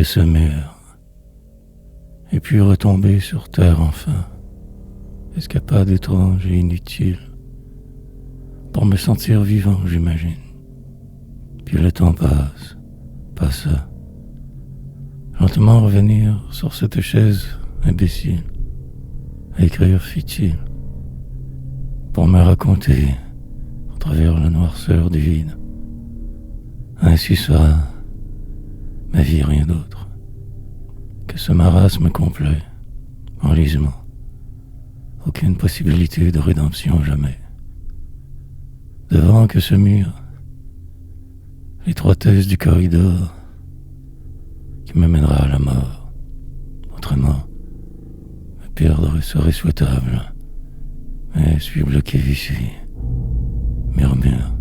que ce mur, et puis retomber sur terre enfin, escapade étrange et inutile, pour me sentir vivant, j'imagine. Puis le temps passa. Lentement revenir sur cette chaise imbécile, à écrire futile, pour me raconter, à travers la noirceur du vide, ainsi sera ma vie, rien d'autre que ce marasme complet, enlisement, aucune possibilité de rédemption jamais. Devant que ce mur, l'étroitesse du corridor qui me mènera à la mort. Autrement, me perdre serait souhaitable, mais je suis bloqué ici, murmure,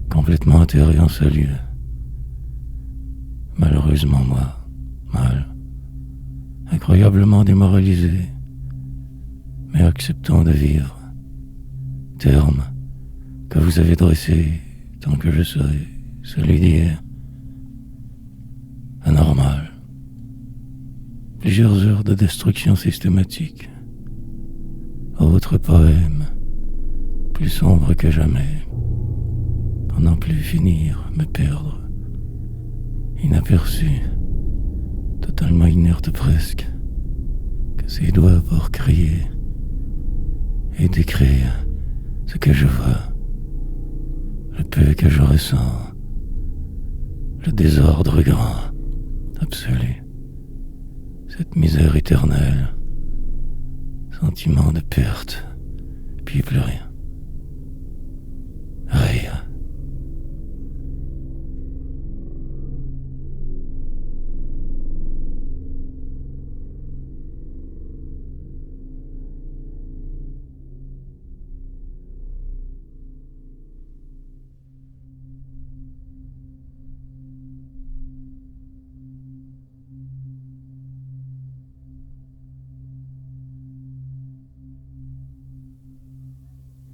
complètement enterré en ce lieu. Malheureusement moi, mal, incroyablement démoralisé, mais acceptant de vivre, terme que vous avez dressé tant que je serai celui d'hier. Anormal. Plusieurs heures de destruction systématique. Autre poème, plus sombre que jamais, pour n'en plus finir, me perdre, inaperçu, totalement inerte presque, que ses doigts pour crier et décrire ce que je vois, le peu que je ressens, le désordre grand, absolu, cette misère éternelle, sentiment de perte, puis plus rien. Rien.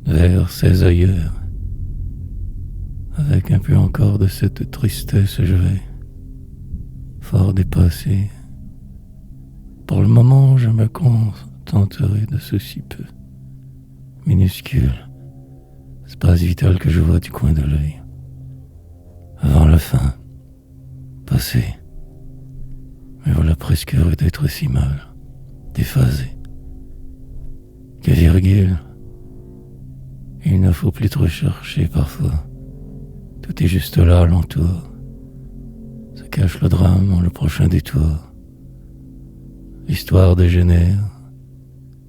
Vers ses ailleurs, avec un peu encore de cette tristesse, je vais, fort dépassé. Pour le moment, je me contenterai de ceci peu, minuscule, espace vital que je vois du coin de l'œil. Avant la fin, passé, mais voilà presque heureux d'être si mal, déphasé. Que virgule, il ne faut plus trop chercher parfois. Tout est juste là alentour. Se cache le drame en le prochain détour. L'histoire dégénère.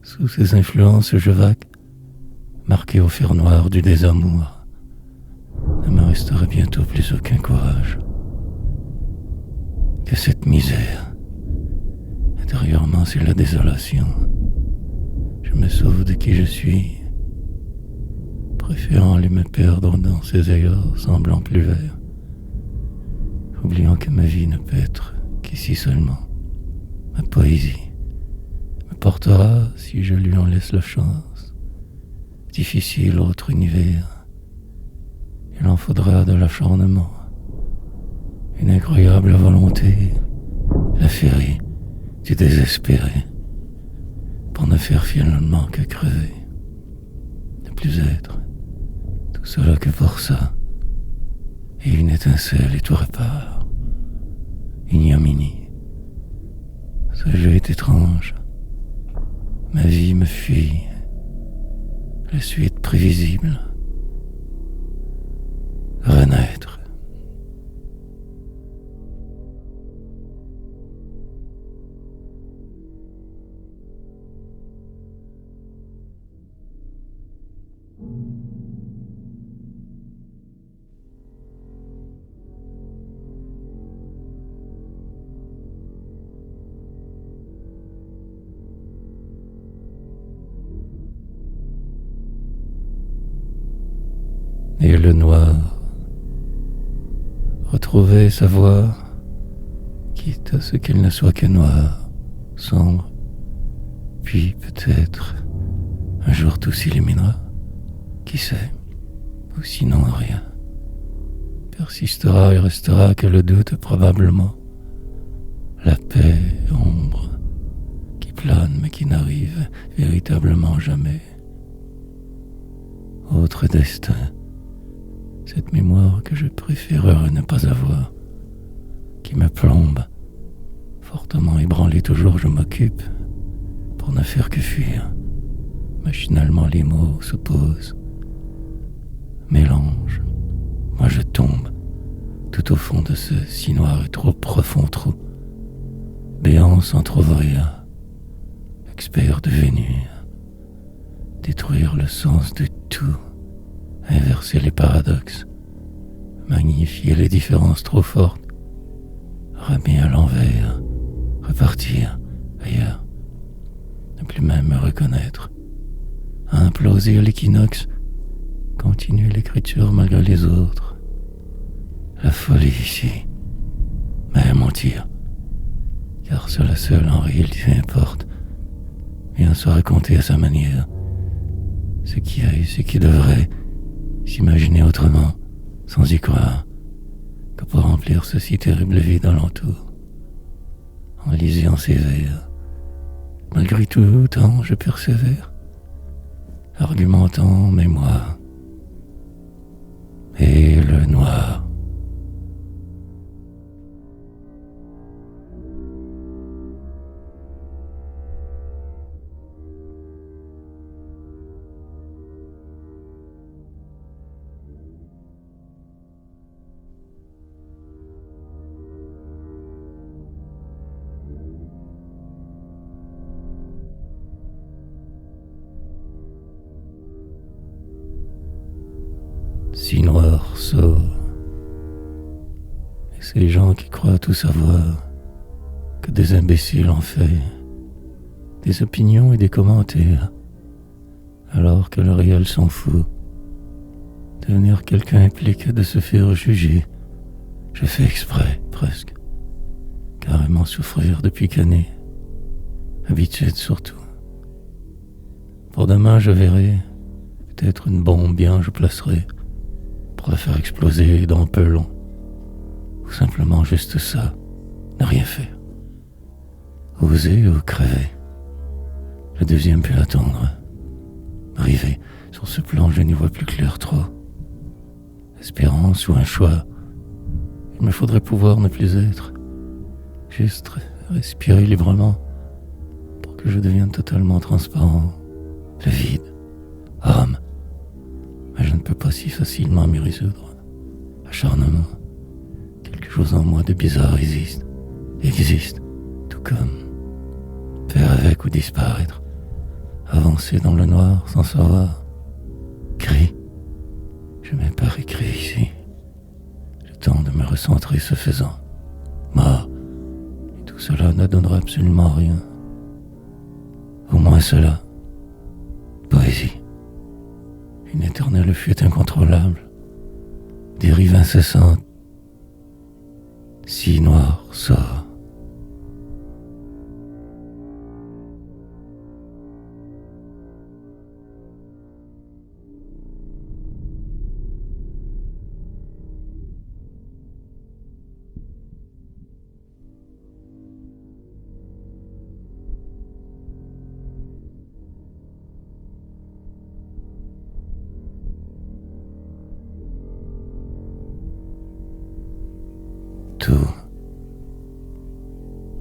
Sous ses influences, je vague, marqué au fer noir du désamour. Ne me resterait bientôt plus aucun courage que cette misère. Intérieurement, c'est la désolation. Je me sauve de qui je suis, préférant aller me perdre dans ces ailleurs semblant plus verts, oubliant que ma vie ne peut être qu'ici seulement. Ma poésie me portera si je lui en laisse la chance. Difficile autre univers, il en faudra de l'acharnement, une incroyable volonté, la féerie du désespéré, pour ne faire finalement que crever, ne plus être tout cela que pour ça, et une étincelle et tout répare. Ignominie, ce jeu est étrange, ma vie me fuit, la suite prévisible, renaître. Et le noir retrouver sa voix, quitte à ce qu'il ne soit que noir, sombre, puis peut-être un jour tout s'illuminera, qui sait, ou sinon rien. Persistera et restera que le doute probablement, la paix, ombre, qui plane mais qui n'arrive véritablement jamais. Autre destin, cette mémoire que je préférerais ne pas avoir, qui me plombe, fortement ébranlé toujours je m'occupe, pour ne faire que fuir. Machinalement les mots s'opposent, mélange, moi je tombe, tout au fond de ce si noir et trop profond trou, béant sans trouver rien, expert de venir, détruire le sens de tout, inverser les paradoxes, magnifier les différences trop fortes, ramener à l'envers, repartir ailleurs, ne plus même me reconnaître, imploser à l'équinoxe, continuer l'écriture malgré les autres. La folie ici, mais mentir, car cela seul en réalité importe, bien se raconter à sa manière, ce qui a et ce qui devrait, s'imaginer autrement, sans y croire, que pour remplir ce si terrible vide alentour. En lisant ces vers, malgré tout, tant je persévère, argumentant mémoire et le noir. Si noir sort, et ces gens qui croient tout savoir, que des imbéciles en fait, des opinions et des commentaires, alors que le réel s'en fout. Devenir quelqu'un implique de se faire juger, je fais exprès, presque, carrément souffrir depuis qu'année, habitude surtout. Pour demain je verrai, peut-être une bombe bien je placerai, pour la faire exploser dans peu long, ou simplement juste ça, ne rien faire. Oser ou crever. Le deuxième peut attendre. Arrivé sur ce plan, je n'y vois plus clair trop. Espérance ou un choix. Il me faudrait pouvoir ne plus être. Juste respirer librement pour que je devienne totalement transparent. Le vide. Homme. Mais je ne peux pas si facilement m'y résoudre. Acharnement. Quelque chose en moi de bizarre existe, tout comme faire avec ou disparaître, avancer dans le noir sans savoir. Crie. Je m'ai pas écrit ici. Le temps de me recentrer ce faisant. Mort. Et tout cela ne donnera absolument rien. Au moins cela. Poésie. Une éternelle fuite incontrôlable, dérive incessante, si noir sort. Tout,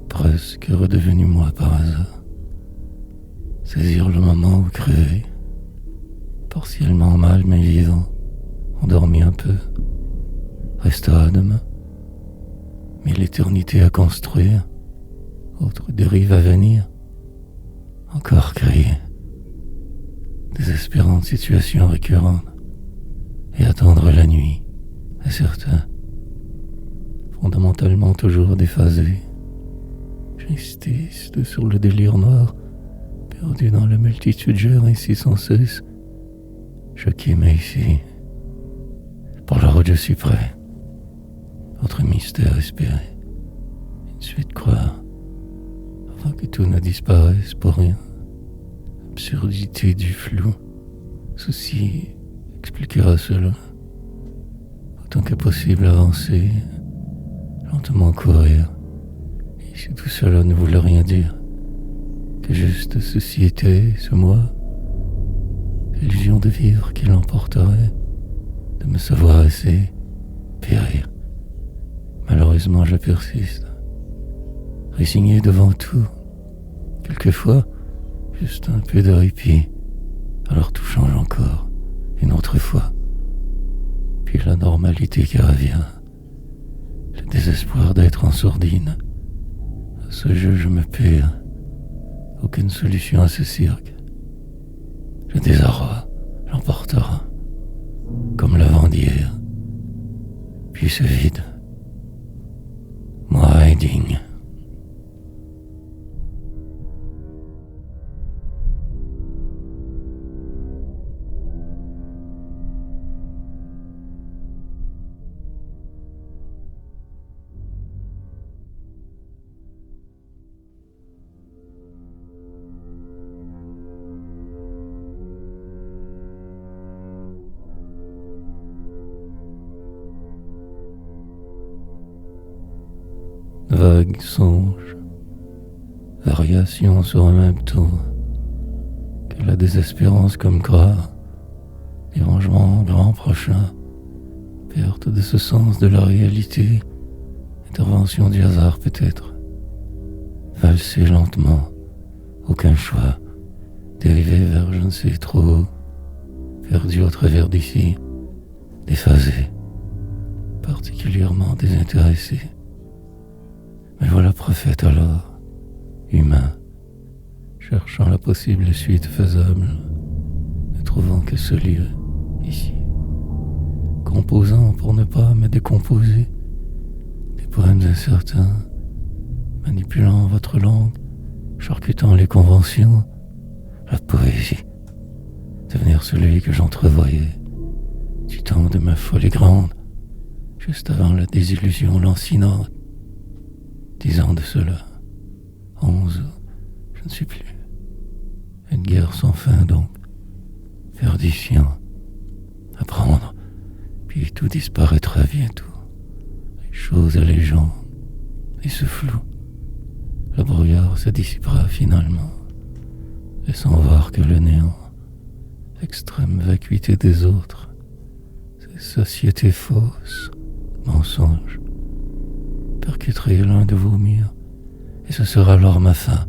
presque redevenu moi par hasard. Saisir le moment où crever, partiellement mal mais vivant, endormi un peu, resta à demain. Mais l'éternité à construire, autre dérive à venir, encore crier, désespérante situation récurrente, et attendre la nuit, à certains, fondamentalement toujours déphasé. J'insiste sur le délire noir, perdu dans la multitude gère ainsi sans cesse. Choqué mais ici, pour la route je suis prêt. Autre mystère espéré, une suite croire, avant que tout ne disparaisse pour rien. Absurdité du flou, ceci expliquera cela. Autant que possible avancer, lentement courir, et Et si tout cela ne voulait rien dire, que juste ceci était, ce moi, l'illusion de vivre qui l'emporterait, de me savoir assez, périr. Malheureusement, je persiste, résigné devant tout. Quelquefois, juste un peu de répit, alors tout change encore, une autre fois. Puis la normalité qui revient, le désespoir d'être en sourdine. À ce jeu, je me perds, aucune solution à ce cirque. Le désarroi l'emportera, comme l'avant d'hier. Puis ce vide, moi indigne. Vague songe, variation sur un même ton, que la désespérance comme gras, dérangement grand prochain, perte de ce sens de la réalité, intervention du hasard peut-être, valser lentement, aucun choix, dériver vers je ne sais trop où, perdu au travers d'ici, déphasé, particulièrement désintéressé. Mais voilà prophète alors, humain, cherchant la possible suite faisable, ne trouvant que ce lieu, ici, composant pour ne pas me décomposer, des poèmes incertains, manipulant votre langue, charcutant les conventions, la poésie, devenir celui que j'entrevoyais, du temps de ma folie grande, juste avant la désillusion lancinante. 10 ans de cela, 11, je ne sais plus. Une guerre sans fin donc, perdition, apprendre, puis tout disparaîtra bientôt. Les choses et les gens, et ce flou, le brouillard se dissipera finalement, laissant voir que le néant, l'extrême vacuité des autres, ces sociétés fausses, mensonges, percuterai l'un de vos murs, et ce sera alors ma fin,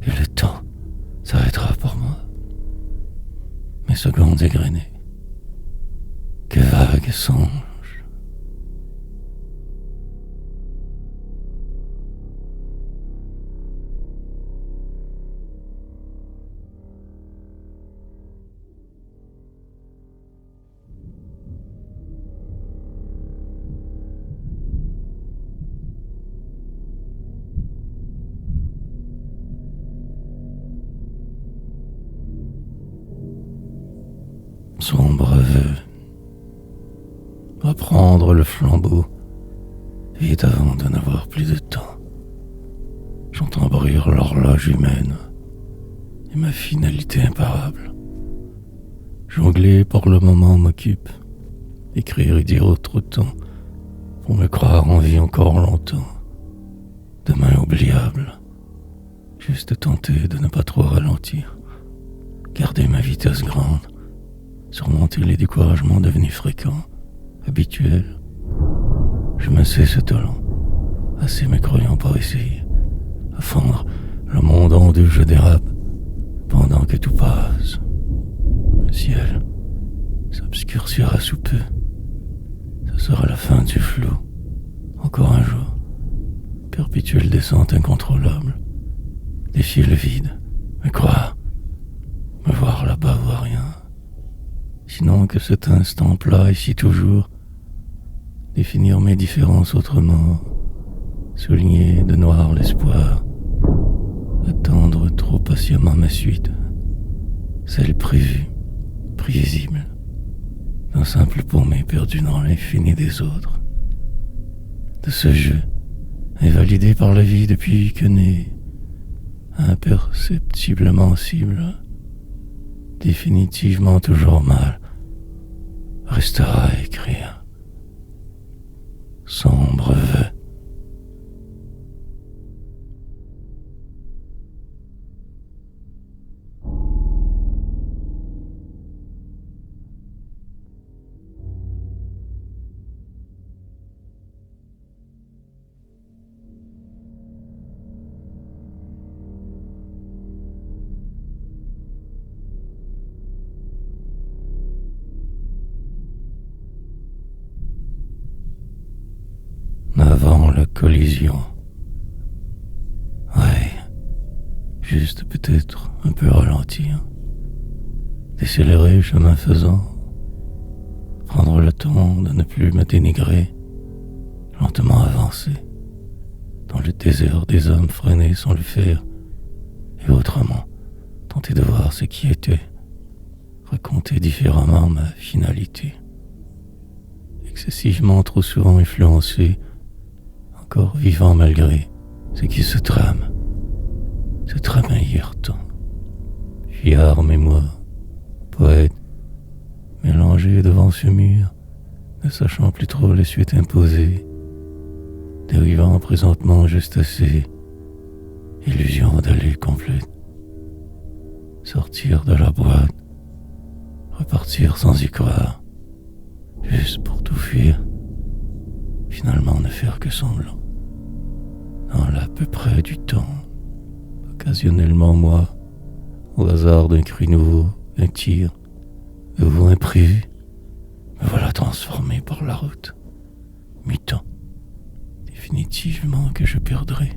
et le temps s'arrêtera pour moi. Mes secondes égrenées, que vagues songes. Sombre vœu, reprendre le flambeau, vite avant de n'avoir plus de temps. J'entends bruire l'horloge humaine et ma finalité imparable. Jongler pour le moment m'occupe, écrire et dire autre temps, pour me croire en vie encore longtemps. Demain oubliable, juste tenter de ne pas trop ralentir, garder ma vitesse grande, surmonter les découragements devenus fréquents, habituels. Je me sais ce talent, assez mécroyant pour essayer, à fendre le monde en deux je dérape, pendant que tout passe. Le ciel s'obscurcira sous peu, ce sera la fin du flou, encore un jour, perpétuelle descente incontrôlable, défier le vide, me croire, me voir là-bas voir rien. Sinon que cet instant plat ici toujours, définir mes différences autrement, souligner de noir l'espoir, attendre trop patiemment ma suite, celle prévue, prévisible, d'un simple paumé perdu dans l'infini des autres, de ce jeu, invalidé par la vie depuis que né, imperceptiblement cible, définitivement toujours mal, restera à écrire. Sombre vœu. avant la collision. Ouais, juste peut-être un peu ralentir, décélérer chemin faisant, prendre le temps de ne plus me dénigrer, lentement avancer, dans le désert des hommes freinés sans le faire, et autrement, tenter de voir ce qui était, raconter différemment ma finalité. Excessivement trop souvent influencé, encore vivant malgré ce qui se trame hier temps. Fiard mémoire, poète, mélangé devant ce mur, ne sachant plus trop les suites imposées, dérivant présentement juste assez, illusion d'aller complète. Sortir de la boîte, repartir sans y croire, juste pour tout fuir, finalement ne faire que semblant. Dans l'à peu près du temps, occasionnellement moi, au hasard d'un cri nouveau, d'un tir, de vous imprévu, me voilà transformé par la route, mi-temps, définitivement que je perdrai,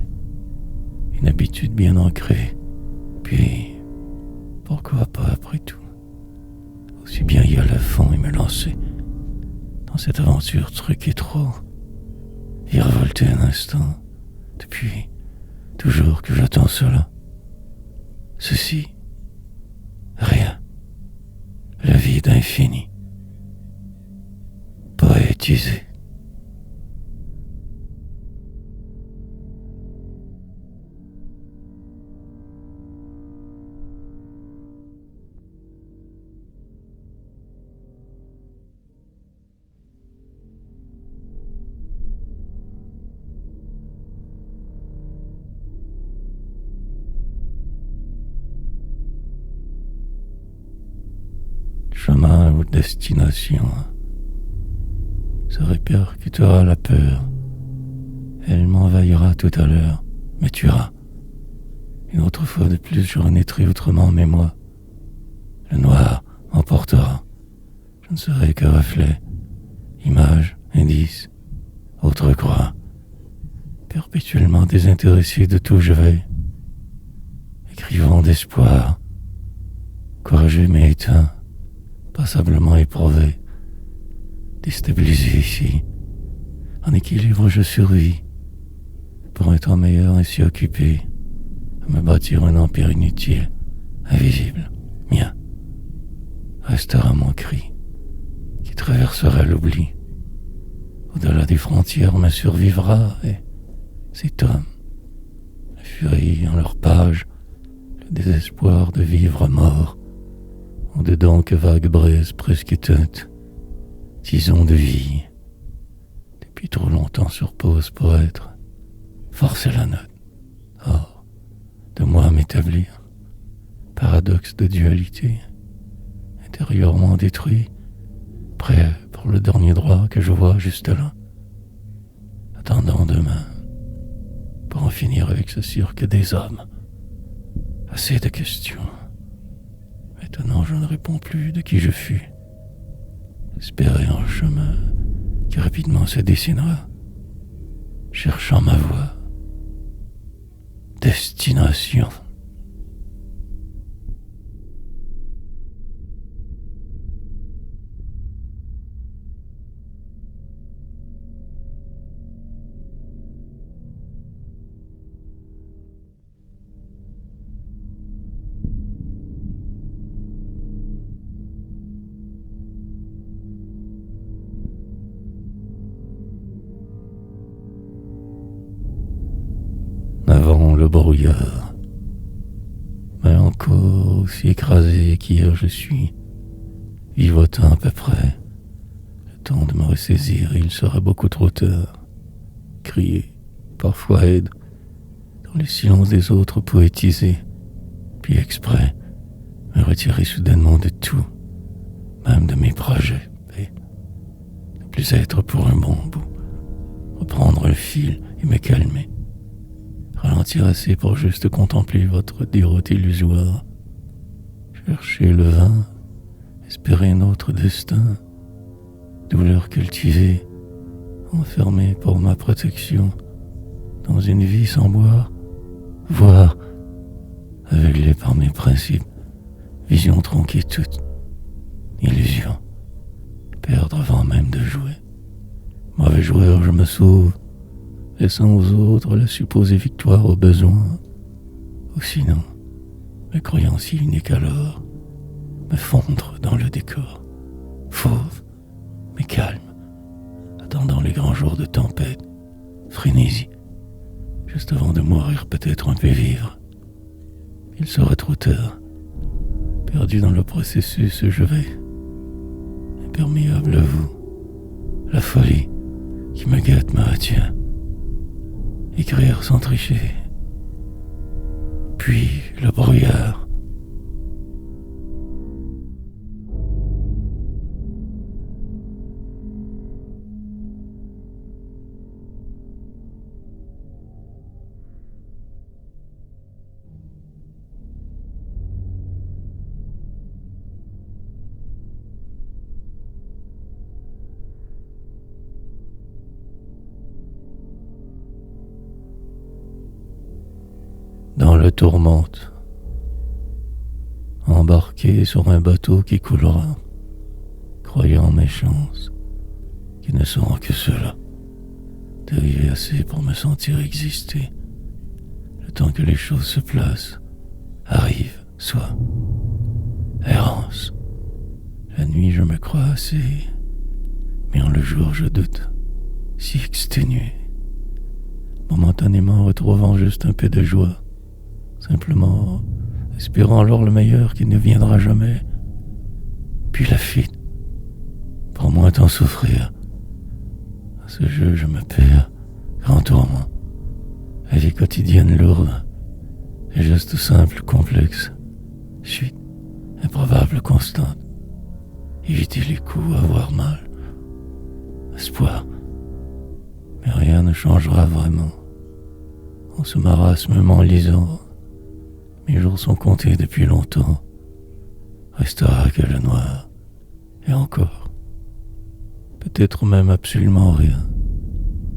une habitude bien ancrée, puis pourquoi pas après tout, aussi bien y aller à fond et me lancer dans cette aventure truquée trop, virevolter un instant, depuis toujours que j'attends cela. Ceci, rien, le vide infini, poétisé. Chemin ou destination se répercutera la peur. Elle m'envahira tout à l'heure, me tuera. Une autre fois de plus, je renaîtrai autrement, mais moi, le noir m'emportera. Je ne serai que reflet, image, indice, autre croix. Perpétuellement désintéressé de tout, je vais, écrivant d'espoir, courageux mais éteint, passablement éprouvé, déstabilisé ici. En équilibre, je survis, pour un temps meilleur ainsi occupé à me bâtir un empire inutile, invisible, mien. Restera mon cri, qui traversera l'oubli. Au-delà des frontières me survivra, et cet homme, la furie en leur page, le désespoir de vivre mort, au-dedans que vague braise presque éteinte, tison de vie, depuis trop longtemps sur pause pour être, forcer la note, hors de moi m'établir, paradoxe de dualité, intérieurement détruit, prêt pour le dernier droit que je vois juste là, attendant demain, pour en finir avec ce cirque des hommes. Assez de questions. Maintenant, je ne réponds plus de qui je fus. Espérer un chemin qui rapidement se dessinera, cherchant ma voie. Destination. Avant le brouillard, mais encore aussi écrasé qu'hier je suis, vivotant à peu près, le temps de me ressaisir, il sera beaucoup trop tard. Crier, parfois aide, dans le silence des autres poétiser, puis exprès, me retirer soudainement de tout, même de mes projets, et ne plus être pour un bon bout, reprendre le fil et me calmer. Ralentir assez pour juste contempler votre déroute illusoire. Chercher le vin, espérer un autre destin. Douleur cultivée, enfermé pour ma protection dans une vie sans boire, voire aveuglé par mes principes, vision tronquée toute, illusion, perdre avant même de jouer. Mauvais joueur, je me sauve, laissant aux autres la supposée victoire au besoin. Ou sinon, me croyant si unique alors, me fondre dans le décor, fauve, mais calme, attendant les grands jours de tempête, frénésie, juste avant de mourir peut-être un peu vivre. Il sera trop tard, perdu dans le processus, je vais, imperméable à vous, la folie qui me guette me retient, écrire sans tricher, puis le brouillard. Dans le tourmente, embarqué sur un bateau qui coulera, croyant mes chances, qui ne seront que cela, d'arriver assez pour me sentir exister, le temps que les choses se placent, arrivent, soit errance. La nuit je me crois assez, mais en le jour je doute, si exténué, momentanément retrouvant juste un peu de joie, simplement espérant alors le meilleur qui ne viendra jamais, puis la fuite, pour moins t'en souffrir. À ce jeu je me perds, grand tourment, la vie quotidienne lourde, les gestes simples, complexes, suite, improbable, constante, éviter les coups, avoir mal, espoir, mais rien ne changera vraiment. En ce marasme m'enlisant, mes jours sont comptés depuis longtemps. Restera que le noir. Et encore. Peut-être même absolument rien.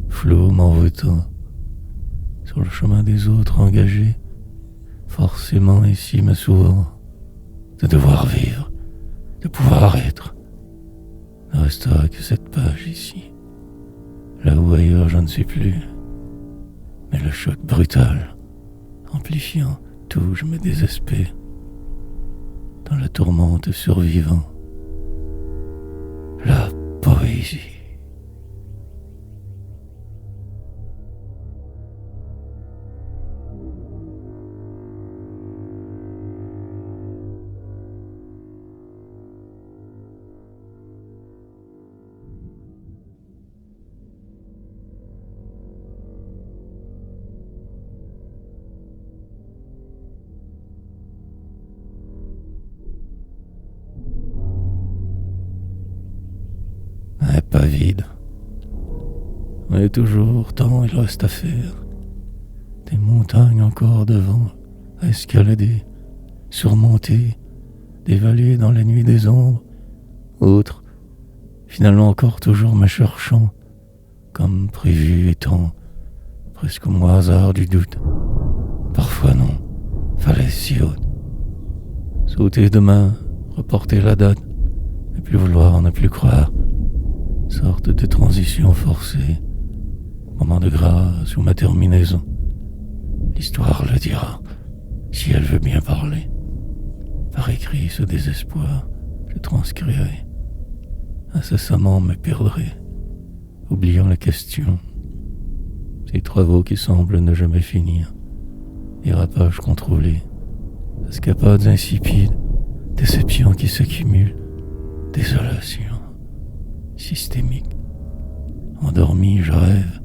Flot m'envoûtant. Sur le chemin des autres engagés. Forcément ici me souvent. De devoir vivre. De pouvoir être. Ne restera que cette page ici. Là où ailleurs je ne sais plus. Mais le choc brutal, amplifiant tout, je me désespère. Dans la tourmente survivant, la poésie. Pas vide. Mais toujours tant il reste à faire. Des montagnes encore devant, à escalader, surmonter, des vallées dans la nuit des ombres, autres, finalement encore toujours me cherchant, comme prévu étant, presque au hasard du doute. Parfois non, falaise si haute. Sauter demain, reporter la date, ne plus vouloir, ne plus croire. Sorte de transition forcée, moment de grâce ou ma terminaison. L'histoire le dira, si elle veut bien parler. Par écrit, ce désespoir, je transcrirai. Incessamment me perdrai, oubliant la question. Ces travaux qui semblent ne jamais finir. Dérapages contrôlés, escapades insipides, déceptions qui s'accumulent, désolation systémique. Endormi, je rêve,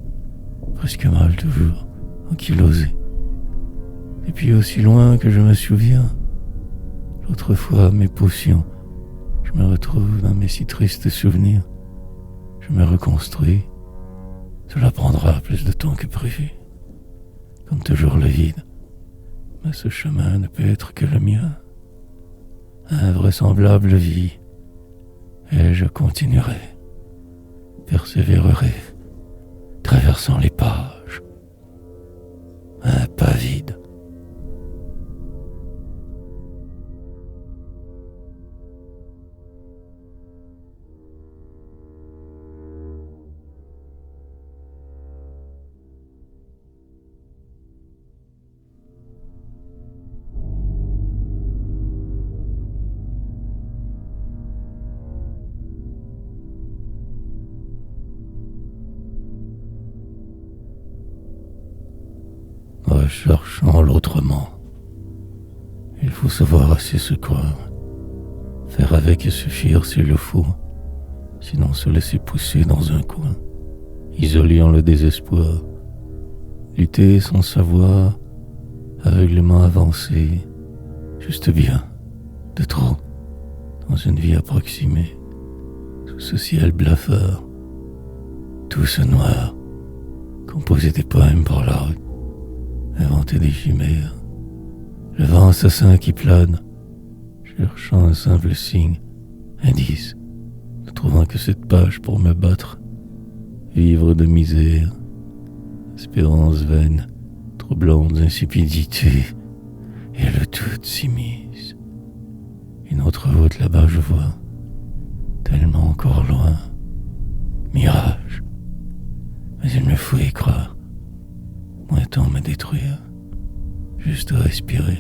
presque mal toujours, ankylosé. Et puis aussi loin que je me souviens, l'autre fois mes potions, je me retrouve dans mes si tristes souvenirs. Je me reconstruis, cela prendra plus de temps que prévu. Comme toujours le vide, mais ce chemin ne peut être que le mien. Invraisemblable vie, et je continuerai. Persévérerai traversant les pages. Un pas vide. Recherchant l'autrement. Il faut savoir assez se croire. Faire avec et suffire s'il le faut. Sinon se laisser pousser dans un coin. Isolé en le désespoir. Lutter sans savoir. Aveuglément avancer. Juste bien. De trop. Dans une vie approximée. Sous ce ciel blafard. Tout ce noir. Composer des poèmes par la rue. Inventer des chimères, le vent assassin qui plane, cherchant un simple signe, indice, ne trouvant que cette page pour me battre, vivre de misère, espérance vaine, troublante insipidité, et le tout s'immisce. Une autre route là-bas je vois, tellement encore loin, mirage, mais il me faut y croire. Moins temps me détruire, juste respirer.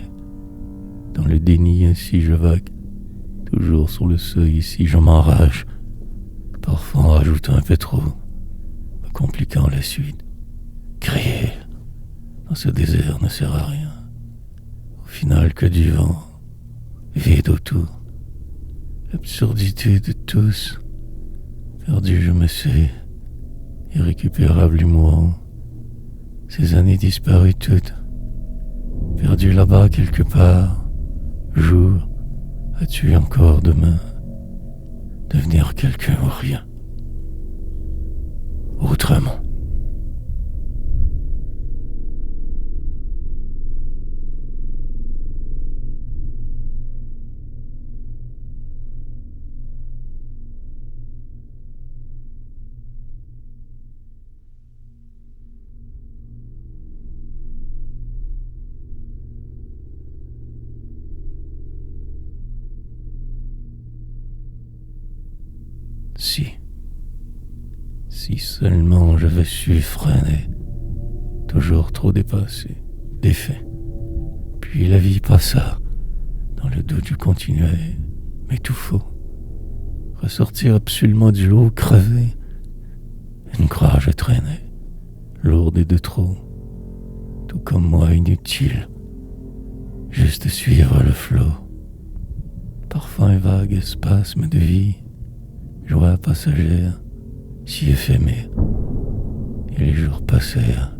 Dans le déni ainsi je vague, toujours sur le seuil ici je m'enrage, parfois en rajoutant un peu trop, me compliquant la suite. Crier dans ce désert ne sert à rien, au final que du vent, vide autour, l'absurdité de tous, perdu je me sais, irrécupérable et mourant. Ces années disparues toutes, perdues là-bas quelque part, jour, as-tu encore demain, devenir quelqu'un ou rien, autrement. Si seulement j'avais su freiner, toujours trop dépassé, défait. Puis la vie passa, dans le doute je continuais, mais tout faux. Ressortir absolument du lot, crever. Une croix je traînais, lourde et de trop, tout comme moi inutile, juste suivre le flot. Parfois un vague spasme de vie, joie passagère, si éphémère. Et les jours passèrent,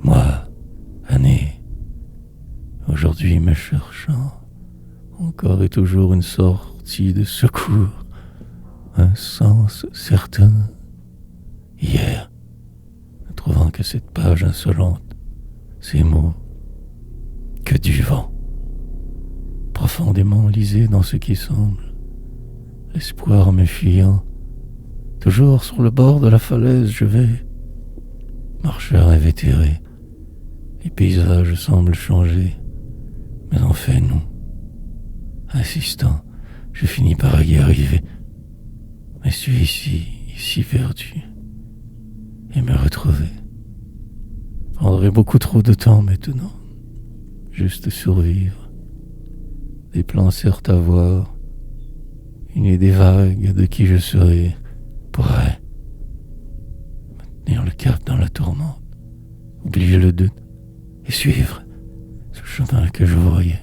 mois, années. Aujourd'hui me cherchant, encore et toujours une sortie de secours, un sens certain. Hier, ne trouvant que cette page insolente, ces mots, que du vent, profondément lisés dans ce qui semble, l'espoir me fuyant, toujours sur le bord de la falaise je vais, marcheur invétéré, les paysages semblent changer, mais en fait non. Insistant, je finis par y arriver, mais suis ici perdu, et me retrouver prendrait beaucoup trop de temps maintenant, juste survivre, des plans certes à voir, une idée vague de qui je serai, pourrait maintenir le cap dans la tourmente, oublier le doute et suivre ce chemin que je voyais,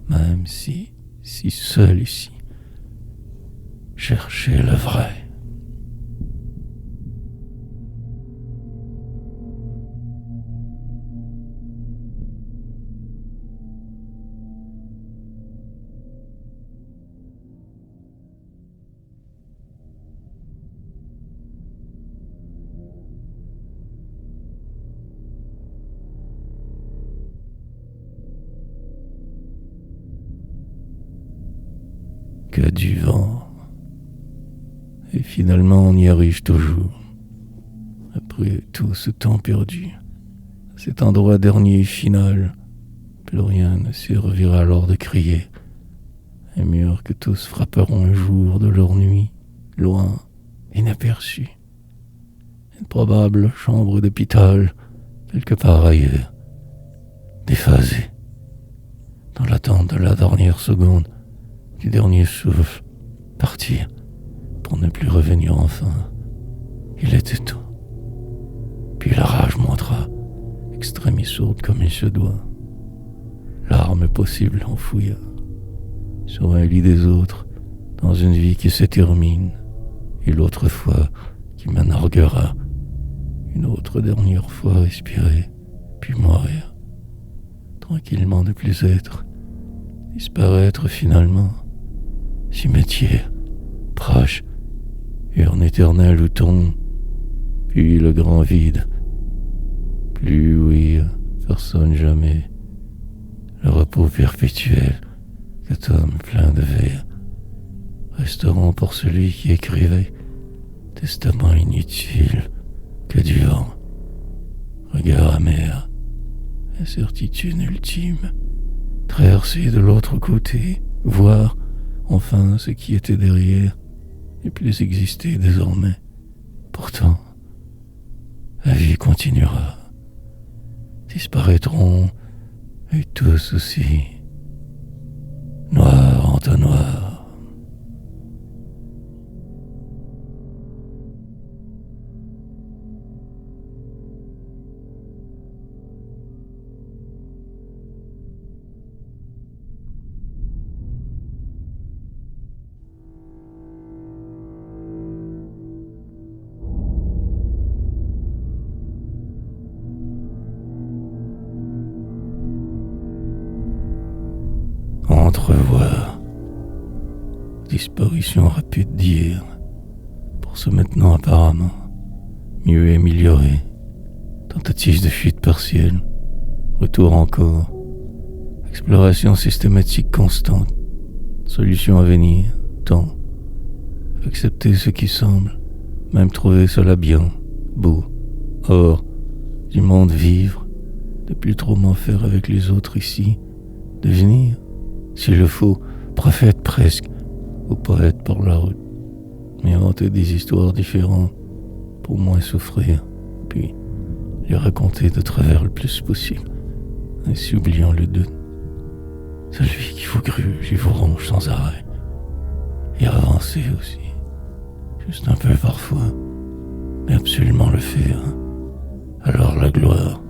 même si seul ici, chercher le vrai. Que du vent. Et finalement on y arrive toujours, Après tout ce temps perdu, cet endroit dernier et final, plus rien ne servira alors de crier. Les murs que tous frapperont un jour de leur nuit, loin, inaperçus. Une probable chambre d'hôpital, quelque part ailleurs, déphasée, dans l'attente de la dernière seconde, du dernier souffle, partir, pour ne plus revenir enfin. Il était temps. Puis la rage montra, extrême et sourde comme il se doit. L'arme possible enfouilla, sur un lit des autres, dans une vie qui se termine, et l'autre fois qui m'enarguera, une autre dernière fois respirer, puis mourir, tranquillement ne plus être, disparaître finalement, cimetière, proche, urne éternelle où tombe, puis le grand vide, plus oui, personne jamais, le repos perpétuel, cet homme plein de verre, resteront pour celui qui écrivait, testament inutile, que du vent, regard amer, incertitude ultime, traverser de l'autre côté, voir enfin ce qui était derrière, et plus exister désormais. Pourtant, la vie continuera. Disparaîtront, et tous aussi, noir entonnoir. Entrevoir. Disparition rapide d'hier, pour ce maintenant apparemment mieux amélioré. Tentative de fuite partielle, retour encore, exploration systématique constante, solution à venir, temps, accepter ce qui semble, même trouver cela bien, beau, hors du monde vivre, de plus trop m'en faire avec les autres ici, devenir, s'il le faut, prophète presque, ou poète par la route, mais inventer des histoires différentes pour moins souffrir, puis les raconter de travers le plus possible, ainsi oubliant le doute, celui qui vous gruge et vous ronge sans arrêt, et avancer aussi, juste un peu parfois, mais absolument le faire, alors la gloire,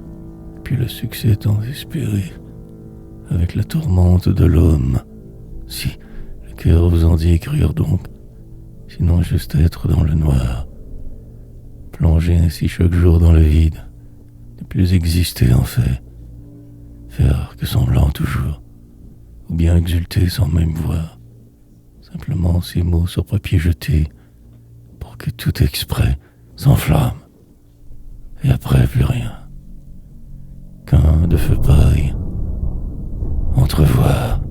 puis le succès tant espéré, avec la tourmente de l'homme. Si le cœur vous en dit écrire donc, sinon juste être dans le noir, plonger ainsi chaque jour dans le vide, ne plus exister en fait, faire que semblant toujours, ou bien exulter sans même voir, simplement ces mots sur papier jetés, pour que tout exprès s'enflamme, et après plus rien, qu'un de feu paille, entrevoir.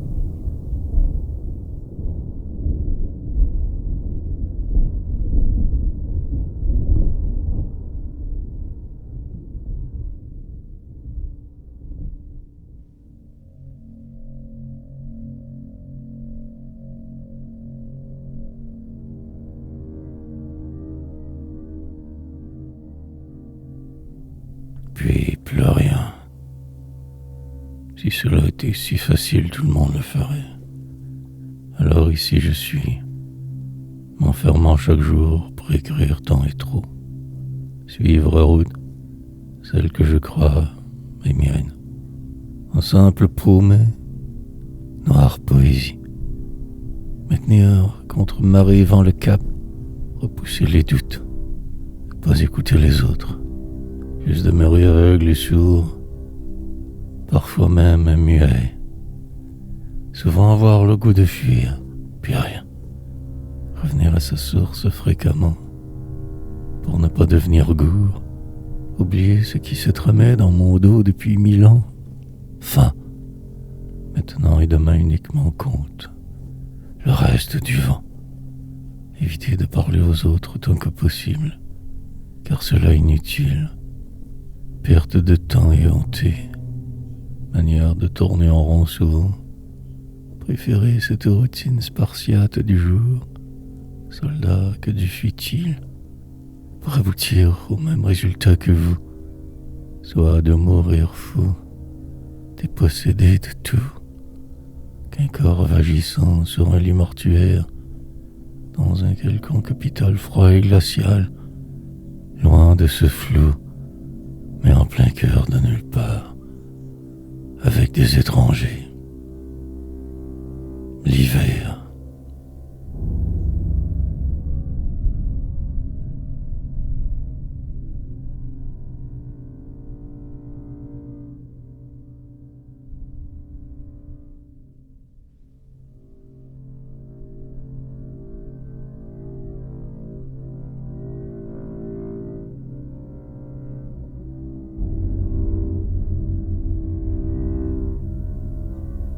Puis plus rien. Si cela était si facile, tout le monde le ferait. Alors ici je suis, m'enfermant chaque jour pour écrire tant et trop. Suivre route, celle que je crois est mienne. En simple paumé, noire poésie. Me tenir contre marée vent le cap, repousser les doutes, ne pas écouter les autres, juste demeurer aveugle et sourd, parfois même muet. Souvent avoir le goût de fuir, puis rien. Revenir à sa source fréquemment, pour ne pas devenir gourd, oublier ce qui se tramait dans mon dos depuis 1000 ans. Fin. Maintenant et demain uniquement compte le reste du vent. Éviter de parler aux autres tant que possible, car cela est inutile. Perte de temps éhontée, manière de tourner en rond souvent. Préférez cette routine spartiate du jour, soldat que du futile, pour aboutir au même résultat que vous, soit de mourir fou, dépossédé de tout, qu'un corps vagissant sur un lit mortuaire, dans un quelconque hôpital froid et glacial, loin de ce flou, mais en plein cœur de nulle part, avec des étrangers. L'hiver.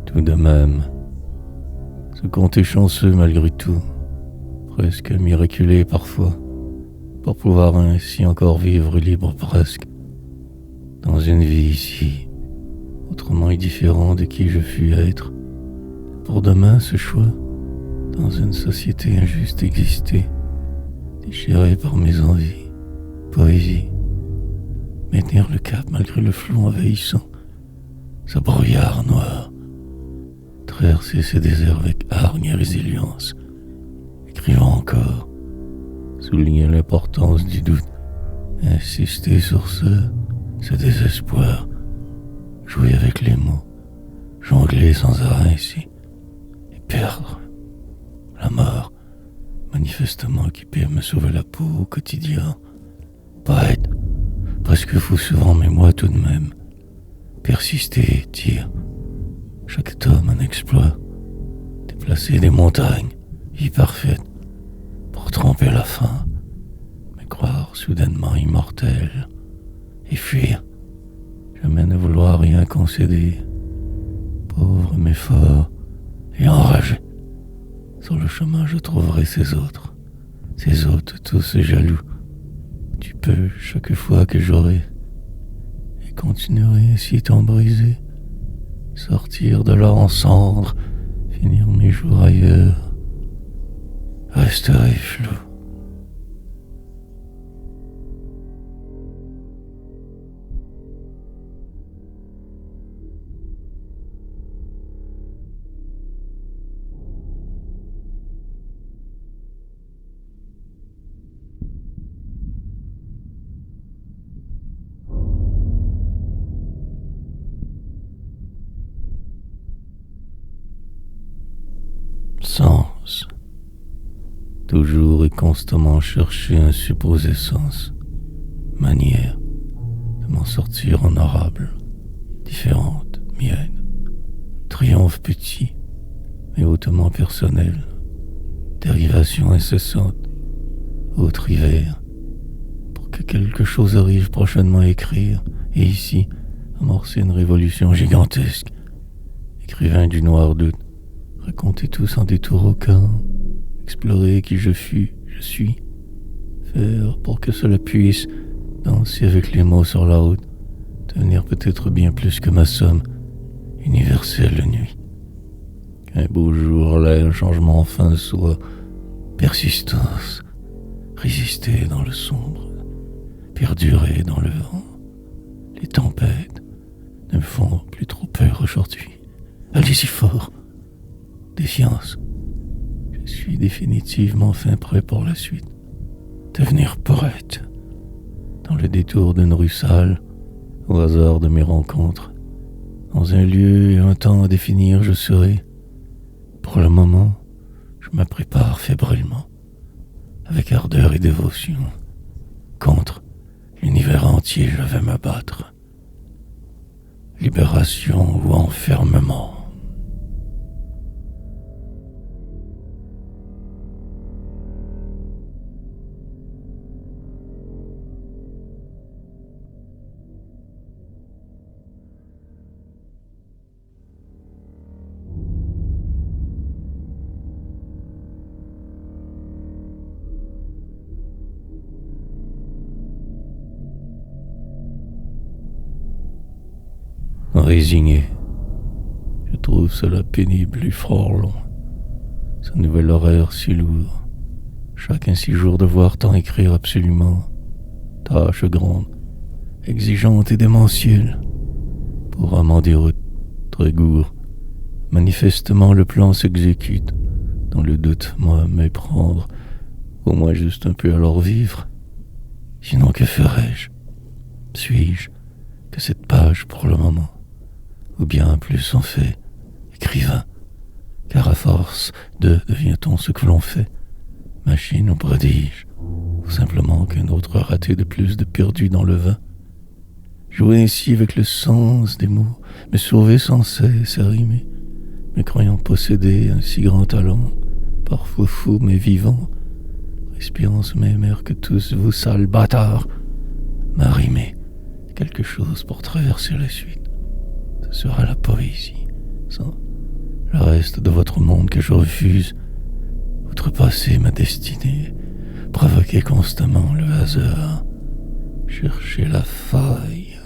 Tout de même, ce conte est chanceux malgré tout, presque miraculé parfois, pour pouvoir ainsi encore vivre libre presque, dans une vie ici, autrement et différent de qui je fus être, pour demain ce choix, dans une société injuste exister, déchirée par mes envies, poésie, maintenir le cap malgré le flou envahissant, ce brouillard noir, traverser ces déserts avec hargne et résilience, écrivant encore, souligner l'importance du doute, insister sur ce désespoir, jouer avec les mots, jongler sans arrêt ici, et perdre la mort, manifestement occupé à me sauver la peau au quotidien, poète, presque fou souvent, mais moi tout de même, persister, dire, chaque tome un exploit, déplacer des montagnes, vie parfaite, pour tromper la faim, me croire soudainement immortel, et fuir, jamais ne vouloir rien concéder, pauvre mais fort et enragé. Sur le chemin je trouverai ces autres tous jaloux, du peu chaque fois que j'aurai, et continuerai ainsi étant brisé, sortir de là en cendres, finir mes jours ailleurs, resterai flou. Sens. Toujours et constamment chercher un supposé sens. Manière de m'en sortir honorable, différente, mienne. Triomphe petit, mais hautement personnel. Dérivation incessante, autre hiver. Pour que quelque chose arrive prochainement à écrire, et ici, amorcer une révolution gigantesque. Écrivain du noir doute, raconter tout sans détour aucun, explorer qui je fus, je suis, faire pour que cela puisse, danser avec les mots sur la route, devenir peut-être bien plus que ma somme, universelle nuit. Qu'un beau jour là un changement enfin soit, persistance, résister dans le sombre, perdurer dans le vent. Les tempêtes ne me font plus trop peur aujourd'hui. Allez-y fort. Défiance. Je suis définitivement enfin prêt pour la suite. Devenir poète. Dans le détour d'une rue sale, au hasard de mes rencontres, dans un lieu et un temps à définir, je serai. Pour le moment, je me prépare fébrilement, avec ardeur et dévotion. Contre l'univers entier, je vais me battre. Libération ou enfermement. résigné. Je trouve cela pénible et fort long. Ce nouvel horaire si lourd. Chaque 6 jours devoir tant écrire absolument. Tâche grande, exigeante et démentielle. Pour amandir Trégourt, manifestement le plan s'exécute. Dans le doute, moi, méprendre, au moins juste un peu alors vivre. Sinon, que ferais-je? Suis-je que cette page pour le moment? Ou bien plus en fait, écrivain? Car à force devient-on ce que l'on fait? Machine ou prodige? Ou simplement qu'un autre raté de plus de perdu dans le vin? Jouer ainsi avec le sens des mots, me sauver sans cesse à rimer, me croyant posséder un si grand talent, parfois fou mais vivant, respirant ce même air que tous vous sales bâtards, m'arrimer quelque chose pour traverser la suite. Ce sera la poésie, sans le reste de votre monde que je refuse, outrepasser ma destinée, provoquer constamment le hasard, chercher la faille,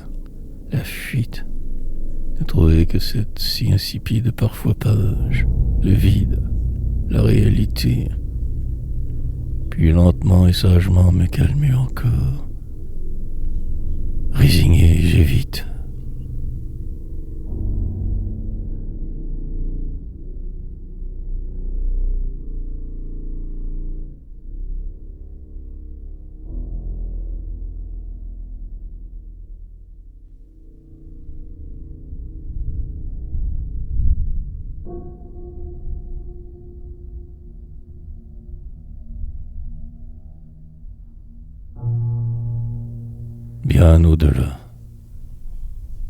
la fuite, ne trouver que cette si insipide parfois page, le vide, la réalité, puis lentement et sagement me calmer encore. Résigné, j'évite. Bien au-delà.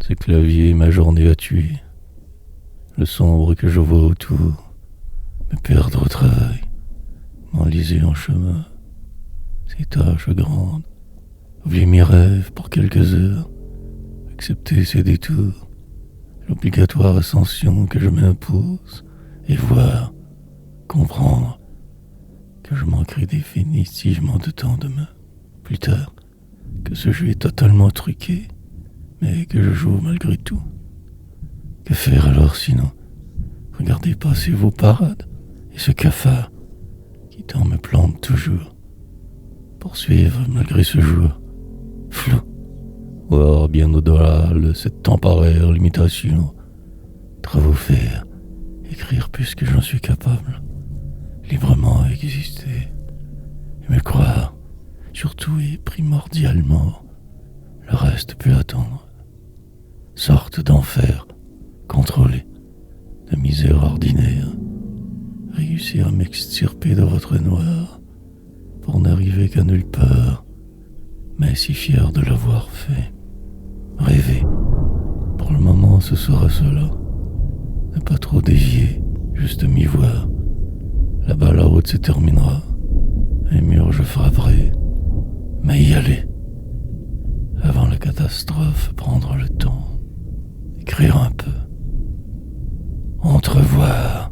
Ces claviers, ma journée à tuer. Le sombre que je vois autour. Me perdre au travail. M'enliser en chemin. Ces tâches grandes. Oublier mes rêves pour quelques heures. Accepter ces détours. L'obligatoire ascension que je m'impose. Et voir, comprendre que je manquerai définitivement de temps demain. Plus tard. Que ce jeu est totalement truqué, mais que je joue malgré tout. Que faire alors sinon? Regardez passer vos parades et ce cafard qui tant me plante toujours. Poursuivre malgré ce jour flou, voir bien au-delà de cette temporaire limitation. Travaux faire, écrire plus que j'en suis capable, librement exister et me croire. Surtout et primordialement, le reste peut attendre. Sorte d'enfer, contrôlé, de misère ordinaire, réussir à m'extirper de votre noir, pour n'arriver qu'à nulle part, mais si fier de l'avoir fait. Rêver, pour le moment ce sera cela, ne pas trop dévier, juste m'y voir. Là-bas la route se terminera, un mur je frapperai, mais y aller. Avant la catastrophe, prendre le temps, écrire un peu, entrevoir.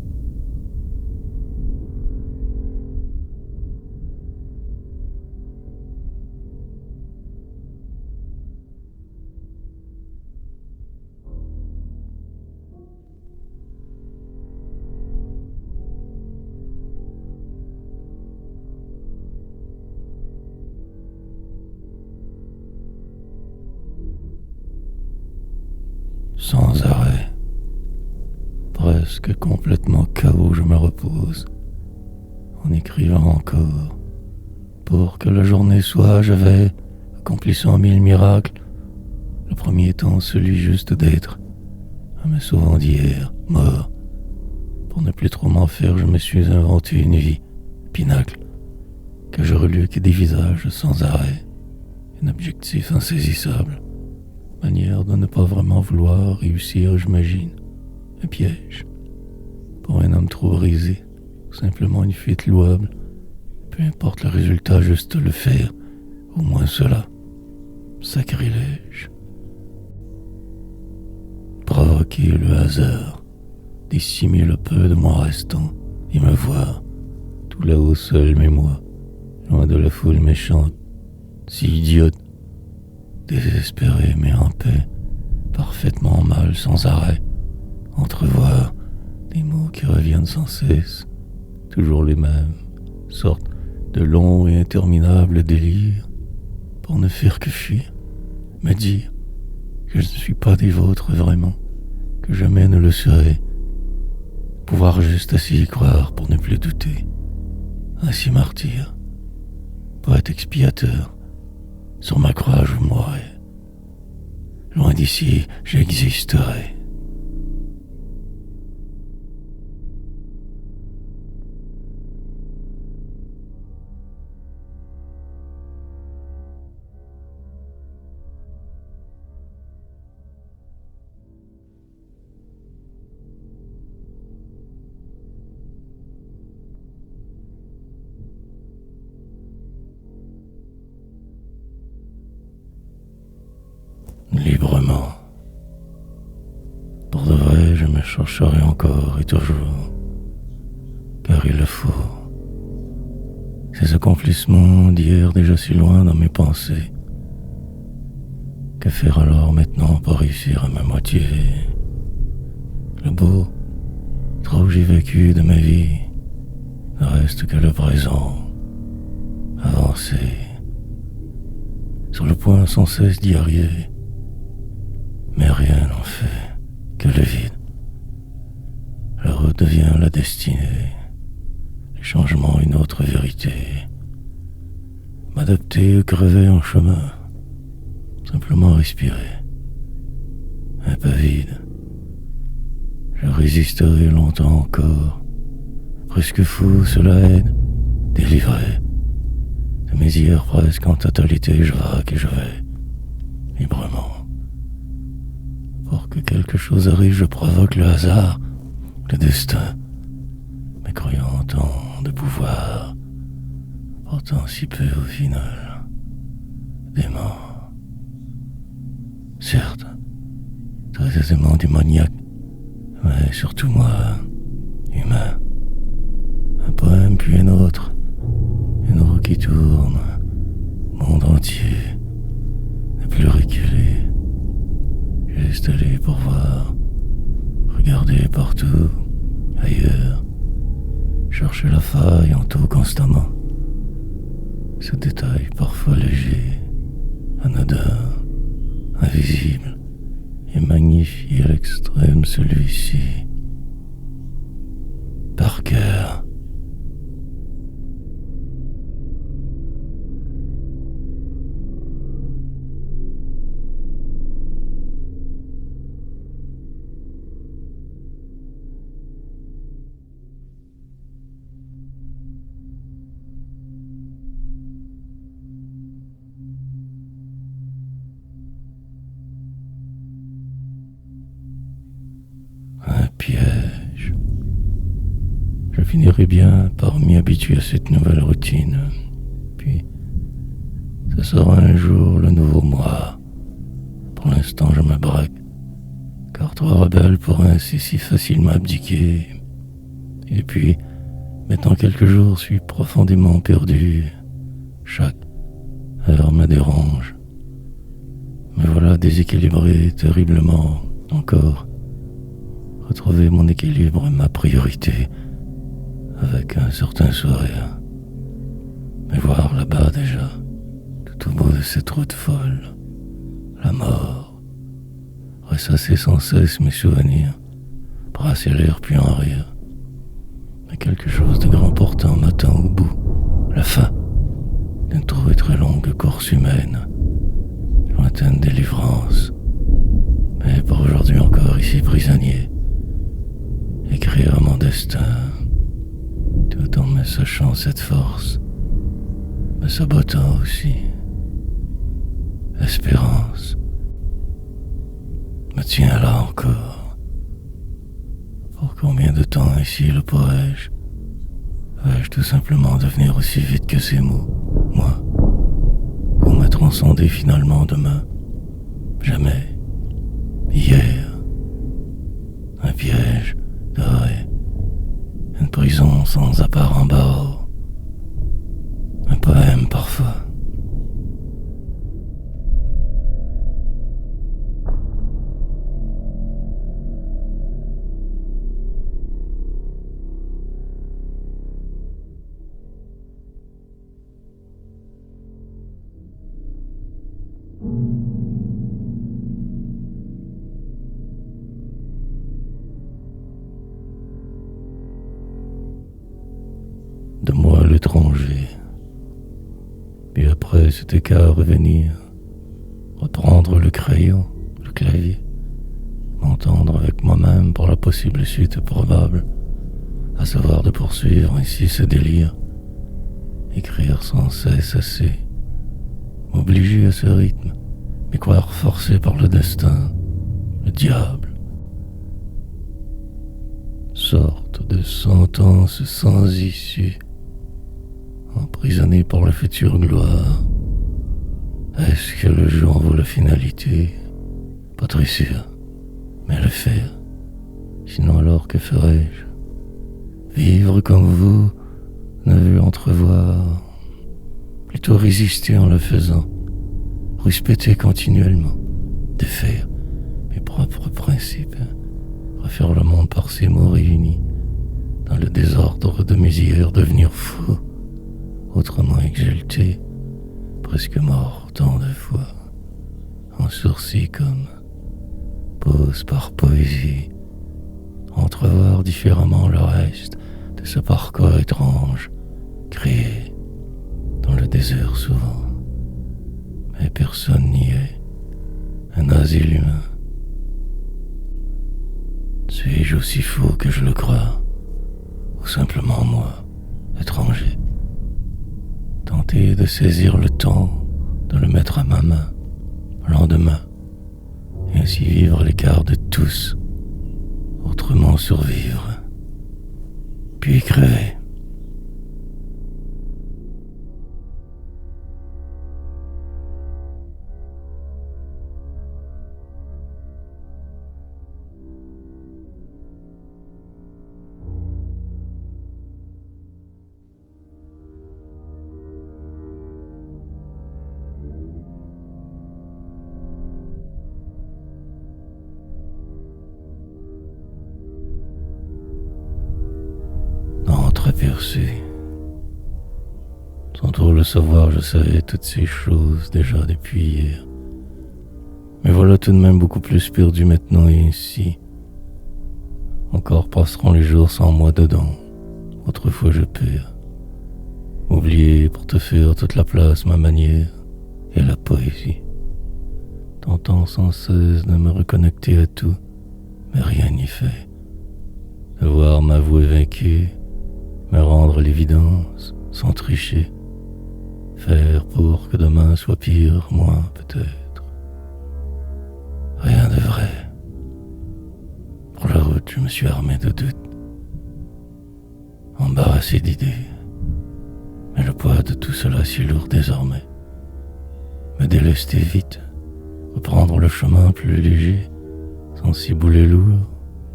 Sans arrêt, presque complètement KO, je me repose, en écrivant encore, pour que la journée soit, j'avais accompli 100 000 miracles, le premier étant celui juste d'être, en me sauvant d'hier, mort. Pour ne plus trop m'en faire, je me suis inventé une vie, pinacle, que je relue que des visages sans arrêt, un objectif insaisissable. Manière de ne pas vraiment vouloir réussir, j'imagine. Un piège. Pour un homme trop brisé, ou simplement une fuite louable. Peu importe le résultat, juste le faire. Au moins cela. Sacrilège. Provoquer le hasard. Dissimuler le peu de moi restant. Et me voir. Tout là-haut seul, mais moi. Loin de la foule méchante. Si idiote. Désespéré mais en paix, parfaitement mal sans arrêt, entrevoir des mots qui reviennent sans cesse, toujours les mêmes, sorte de longs et interminables délires, pour ne faire que fuir, me dire que je ne suis pas des vôtres vraiment, que jamais ne le serai, pouvoir juste ainsi y croire pour ne plus douter, ainsi martyr, poète expiateur, sur ma croix je mourrai, loin d'ici j'existerai. Librement. Pour de vrai, je me chercherai encore et toujours, car il le faut. Ces accomplissements d'hier déjà si loin dans mes pensées. Que faire alors maintenant pour réussir à ma moitié? Le beau, trop j'ai vécu de ma vie, ne reste que le présent, avancé, sur le point sans cesse d'y arriver. Mais rien n'en fait que le vide. La route devient la destinée, les changements une autre vérité. M'adapter ou crever en chemin, simplement respirer, un pas vide. Je résisterai longtemps encore, presque fou, cela aide, délivré. De mes hier presque en totalité, je vague et je vais, librement. Pour que quelque chose arrive, je provoque le hasard, le destin, mais croyant tant de pouvoir, pourtant si peu au final, dément. Certes, très aisément démoniaque, mais surtout moi, humain. Un poème puis un autre, une roue qui tourne, monde entier, ne plus reculer. Juste aller pour voir, regarder partout, ailleurs, chercher la faille en tout constamment. Ce détail parfois léger, anodin, invisible, et magnifie à l'extrême celui-ci. Par cœur. Piège. Je finirai bien par m'y habituer à cette nouvelle routine. Puis, ce sera un jour le nouveau moi. Pour l'instant, je me braque, car trois rebelles pourraient ainsi si facilement abdiquer. Et puis, maintenant quelques jours, suis profondément perdu. Chaque heure me dérange. Me voilà déséquilibré terriblement encore. Retrouver mon équilibre, ma priorité, avec un certain sourire. Mais voir là-bas déjà, tout au bout de cette route folle, la mort, ressasser sans cesse mes souvenirs, brasser l'air puis en rire. Mais quelque chose de grand portant m'attend au bout, la fin d'une trop et très longue course humaine, lointaine délivrance, mais pour aujourd'hui encore ici prisonnier. Écrire mon destin, tout en me sachant cette force, me sabotant aussi. L'espérance me tient là encore. Pour combien de temps ici le pourrais-je? Vais-je tout simplement devenir aussi vite que ces mots, moi? Ou me transcender finalement demain? Jamais. Hier. Un piège doré. Une prison sans apparent barreau. Un poème parfois. étranger. Puis après, c'était qu'à revenir, reprendre le crayon, le clavier, m'entendre avec moi-même pour la possible suite probable, à savoir de poursuivre ici ce délire, écrire sans cesse assez, m'obliger à ce rythme, m'y croire forcé par le destin, le diable. Sorte de sentence sans issue, emprisonné par la future gloire. Est-ce que le jeu en vaut la finalité? Pas très sûr, mais le faire. Sinon alors que ferais-je? Vivre comme vous, ne vu entrevoir, plutôt résister en le faisant, respecter continuellement, défaire mes propres principes, refaire le monde par ces mots réunis, dans le désordre de mes hier devenir fou, autrement exalté, presque mort tant de fois, en sourcils comme pose par poésie, entrevoir différemment le reste de ce parcours étrange, créé dans le désert souvent, mais personne n'y est, un asile humain. Suis-je aussi fou que je le crois, ou simplement moi, étranger, tenter de saisir le temps, de le mettre à ma main, le lendemain, et ainsi vivre à l'écart de tous, autrement survivre, puis crever. Entreaperçu. Sans trop le savoir, je savais toutes ces choses déjà depuis hier. Mais voilà tout de même beaucoup plus perdu maintenant et ici. Encore passeront les jours sans moi dedans. Autrefois je perds. Oublier pour te faire toute la place ma manière et la poésie. Tentant sans cesse de me reconnecter à tout, mais rien n'y fait. Devoir m'avouer vaincu, me rendre l'évidence sans tricher, faire pour que demain soit pire, moins peut-être. Rien de vrai. Pour la route, je me suis armé de doutes, embarrassé d'idées, mais le poids de tout cela si lourd désormais me délester vite, reprendre le chemin plus léger, sans cibouler lourd,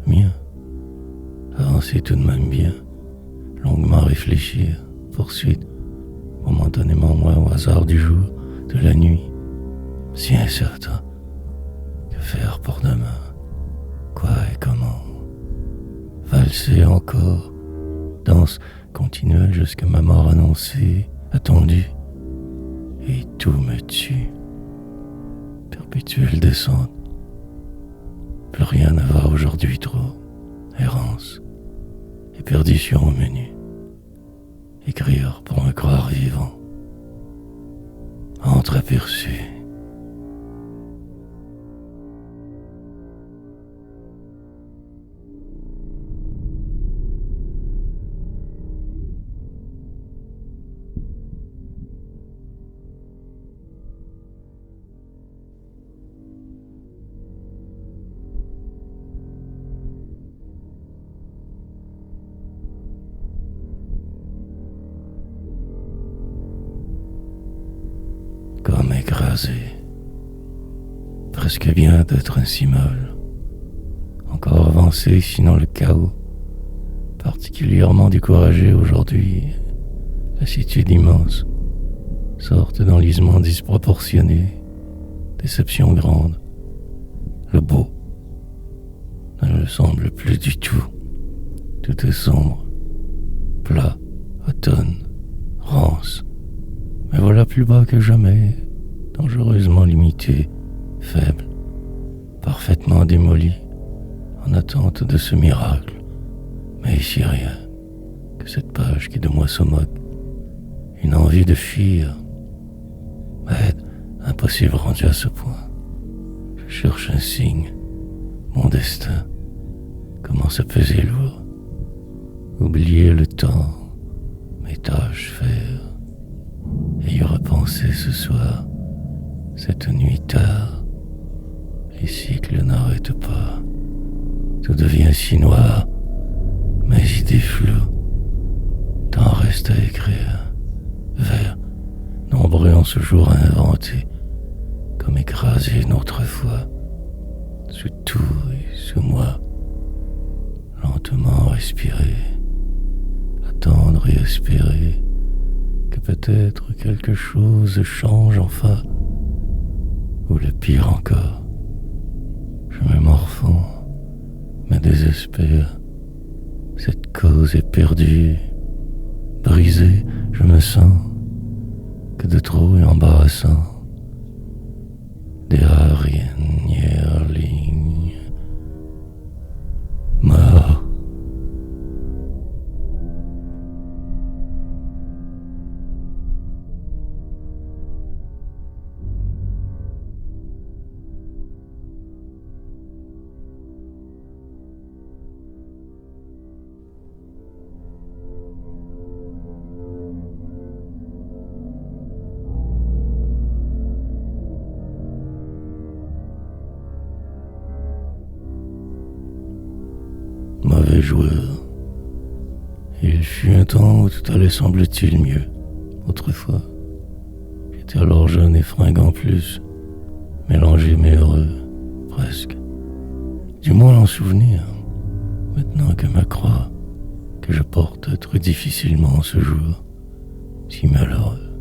mien, avancer tout de même bien, longuement réfléchir, poursuite, momentanément moins au hasard du jour, de la nuit, si incertain. Que faire pour demain? Quoi et comment? Valser encore, danse continuelle jusqu'à ma mort annoncée, attendue, et tout me tue. Perpétuelle descente, plus rien ne va aujourd'hui trop, errance et perdition au menu. Écrire pour me croire vivant, entreaperçu. Comme écrasé, presque bien d'être ainsi mal, encore avancé sinon le chaos, particulièrement découragé aujourd'hui, lassitude immense, sorte d'enlisement disproportionné, déception grande, le beau ne le semble plus du tout, tout est sombre, plat, automne, rance. Mais voilà plus bas que jamais, dangereusement limité, faible, parfaitement démoli, en attente de ce miracle. Mais ici rien, que cette page qui de moi se moque, une envie de fuir. Mais impossible rendu à ce point. Je cherche un signe. Mon destin commence à peser lourd. Oublier le temps, mes tâches faire. Et y repenser ce soir, cette nuit tard. Les cycles n'arrêtent pas. Tout devient si noir, mes idées floues. Tant reste à écrire, vers, nombreux en ce jour à inventer, comme écrasé une autre fois, sous tout et sous moi, lentement respirer, attendre et espérer que peut-être quelque chose change enfin, ou le pire encore, je me morfonds, me désespère, cette cause est perdue, brisée, je me sens que de trop est embarrassant. Des arrières lignes, mort. Mauvais joueur. Il fut un temps où tout allait semble-t-il mieux. Autrefois, j'étais alors jeune et fringant plus, mélangé mais heureux, presque. Du moins en souvenir, maintenant que ma croix, que je porte trop difficilement ce jour, si malheureux.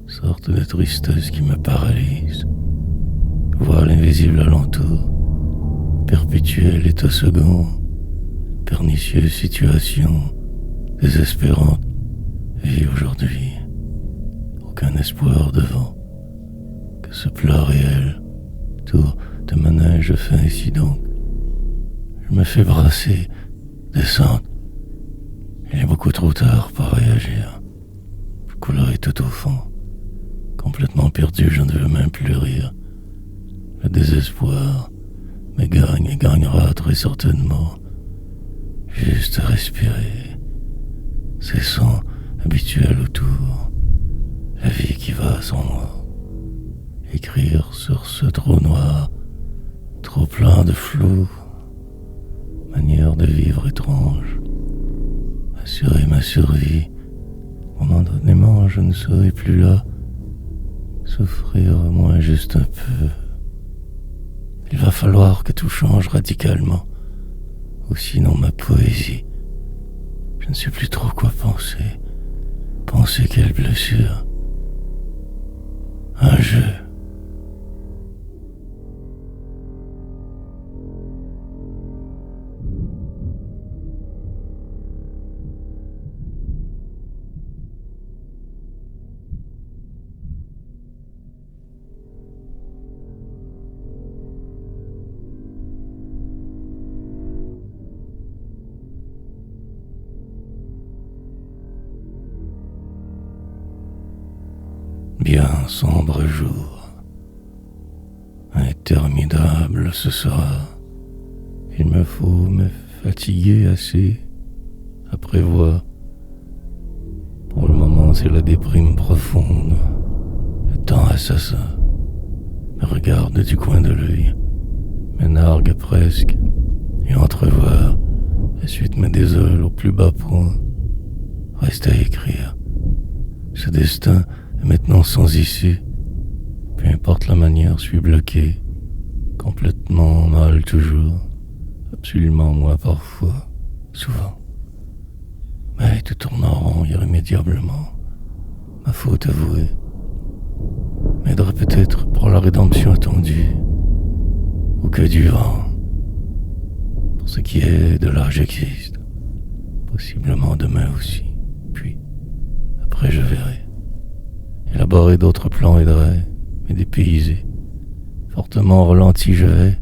Sorte de tristesse qui me paralyse. Voile invisible alentour, perpétuel état second, pernicieuse situation, désespérante, vie aujourd'hui, aucun espoir devant, que ce plat réel, tour de manège fait ainsi donc. Je me fais brasser, descendre, il est beaucoup trop tard pour réagir, je coulerai tout au fond, complètement perdu, je ne veux même plus rire, le désespoir me gagne et gagnera très certainement. Juste respirer, ces sons habituels autour, la vie qui va sans moi. Écrire sur ce trou noir, trop plein de flou, manière de vivre étrange, assurer ma survie, momentanément je ne serai plus là, souffrir au moins juste un peu. Il va falloir que tout change radicalement, ou sinon ma poésie. Je ne sais plus trop quoi penser. Penser quelle blessure. Un jeu. Bien sombre jour, interminable ce sera. Il me faut me fatiguer assez à prévoir. Pour le moment, c'est la déprime profonde, le temps assassin me regarde du coin de l'œil, me nargue presque, et entrevoir la suite me désole au plus bas point. Reste à écrire. Ce destin est maintenant sans issue. Peu importe la manière, je suis bloqué. Complètement mal toujours. Absolument moi parfois. Souvent. Mais tout tourne en rond irrémédiablement. Ma faute avouée m'aiderait peut-être pour la rédemption attendue. Ou que du vent. Pour ce qui est de là, j'existe. Possiblement demain aussi. Puis, après je verrai. Élaborer d'autres plans aideraient, mais dépaysé. Fortement ralenti je vais,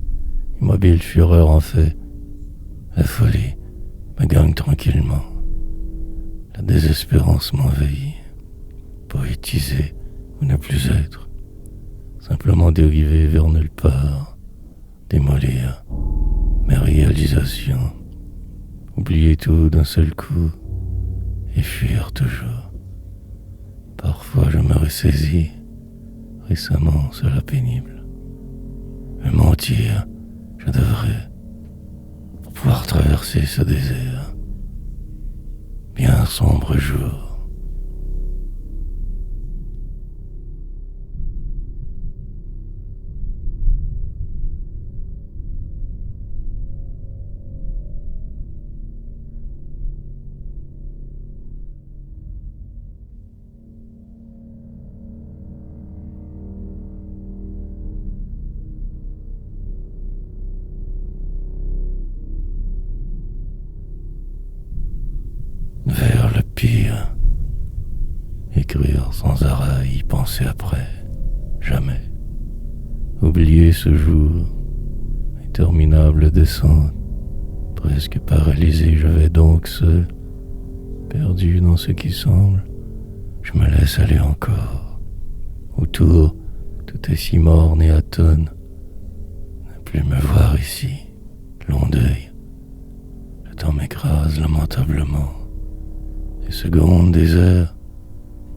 immobile fureur en fait. La folie me gagne tranquillement. La désespérance m'envahit. poétiser ou ne plus être, simplement dériver vers nulle part, démolir mes réalisations, oublier tout d'un seul coup et fuir toujours. Parfois je me ressaisis, récemment cela pénible. Me mentir, je devrais, pour pouvoir traverser ce désert, bien sombre jour. Vers le pire, écrire sans arrêt, y penser après, jamais. Oublier ce jour, interminable descente, presque paralysé, je vais donc seul, perdu dans ce qui semble, je me laisse aller encore. Autour, tout est si morne et atone, ne plus me voir ici, long deuil. Le temps m'écrase lamentablement. Les secondes désert,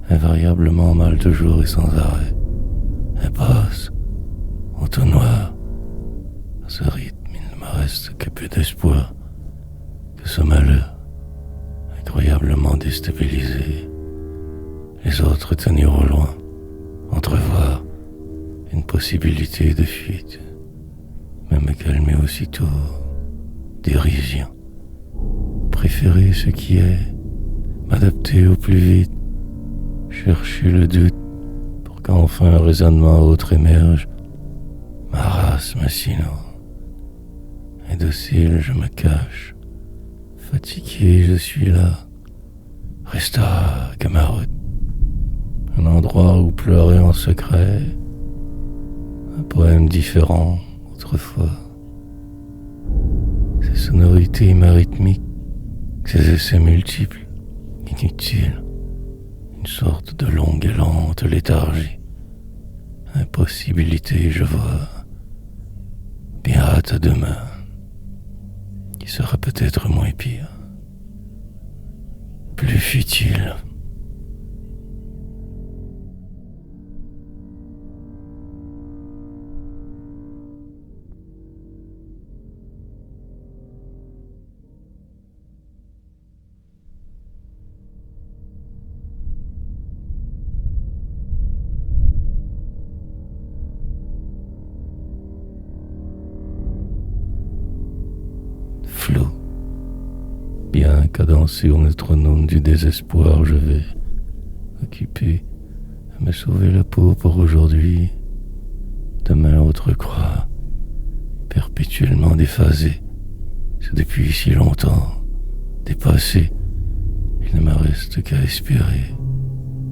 invariablement mal toujours et sans arrêt, impasse, entonnoir. À ce rythme, il ne me reste que peu d'espoir, que ce malheur, incroyablement déstabilisé, les autres tenir au loin, entrevoir une possibilité de fuite, mais me calmer aussitôt, dérision, préférer ce qui est, m'adapter au plus vite, chercher le doute pour qu'enfin un raisonnement autre émerge, ma race me sinon. Indocile, je me cache, fatigué, je suis là, resta que ma route, un endroit où pleurer en secret, un poème différent autrefois, ces sonorités rythmiques, ces essais multiples, inutile, une sorte de longue et lente léthargie, impossibilité, je vois, bien hâte à demain, qui sera peut-être moins pire, plus futile. Flot, bien cadencé au métronome du désespoir, je vais, occupé à me sauver la peau pour aujourd'hui, demain autre croix, perpétuellement déphasé, c'est depuis si longtemps, dépassé, il ne me reste qu'à espérer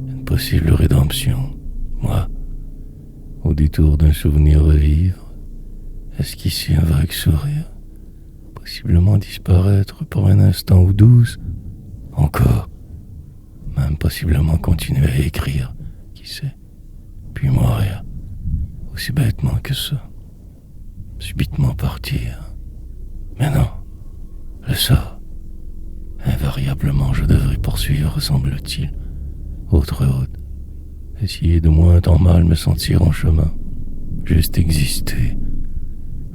une possible rédemption, moi, au détour d'un souvenir revivre, esquisser un vague sourire, possiblement disparaître pour un instant ou 12, encore, même possiblement continuer à écrire, qui sait, puis mourir, aussi bêtement que ça, subitement partir. Mais non, le sort, invariablement je devrais poursuivre, semble-t-il, autre route, essayer de moins en mal me sentir en chemin, juste exister,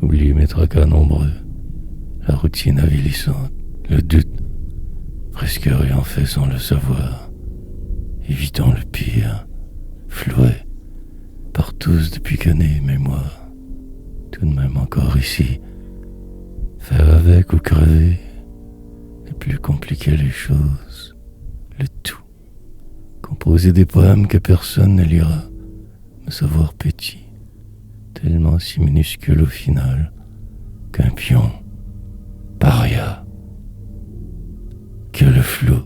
oublier mes tracas nombreux, la routine avilissante, le doute, presque rien fait sans le savoir, évitant le pire, floué par tous depuis que né, mais moi, tout de même encore ici, faire avec ou crever, ne plus compliquer les choses, le tout, composer des poèmes que personne ne lira, me savoir petit, tellement si minuscule au final, qu'un pion, paria, que le flou.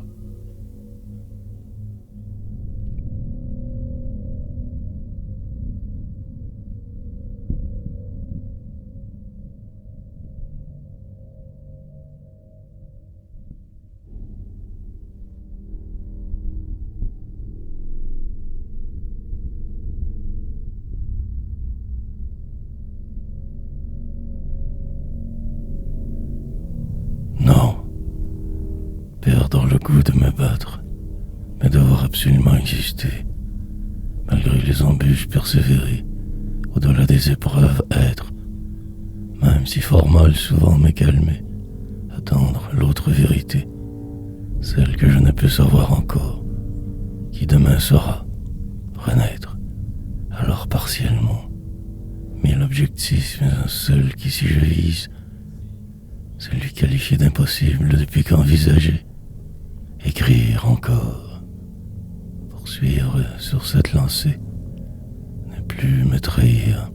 perdre le goût de me battre, mais devoir absolument exister. Malgré les embûches, persévérer, au-delà des épreuves, être, même si fort mal souvent me calmer, attendre l'autre vérité, celle que je ne peux savoir encore, qui demain sera, renaître, alors partiellement. Mais l'objectif est un seul qui, si je vise, celui qualifié d'impossible depuis qu'envisagé, écrire encore, poursuivre sur cette lancée, ne plus me trahir,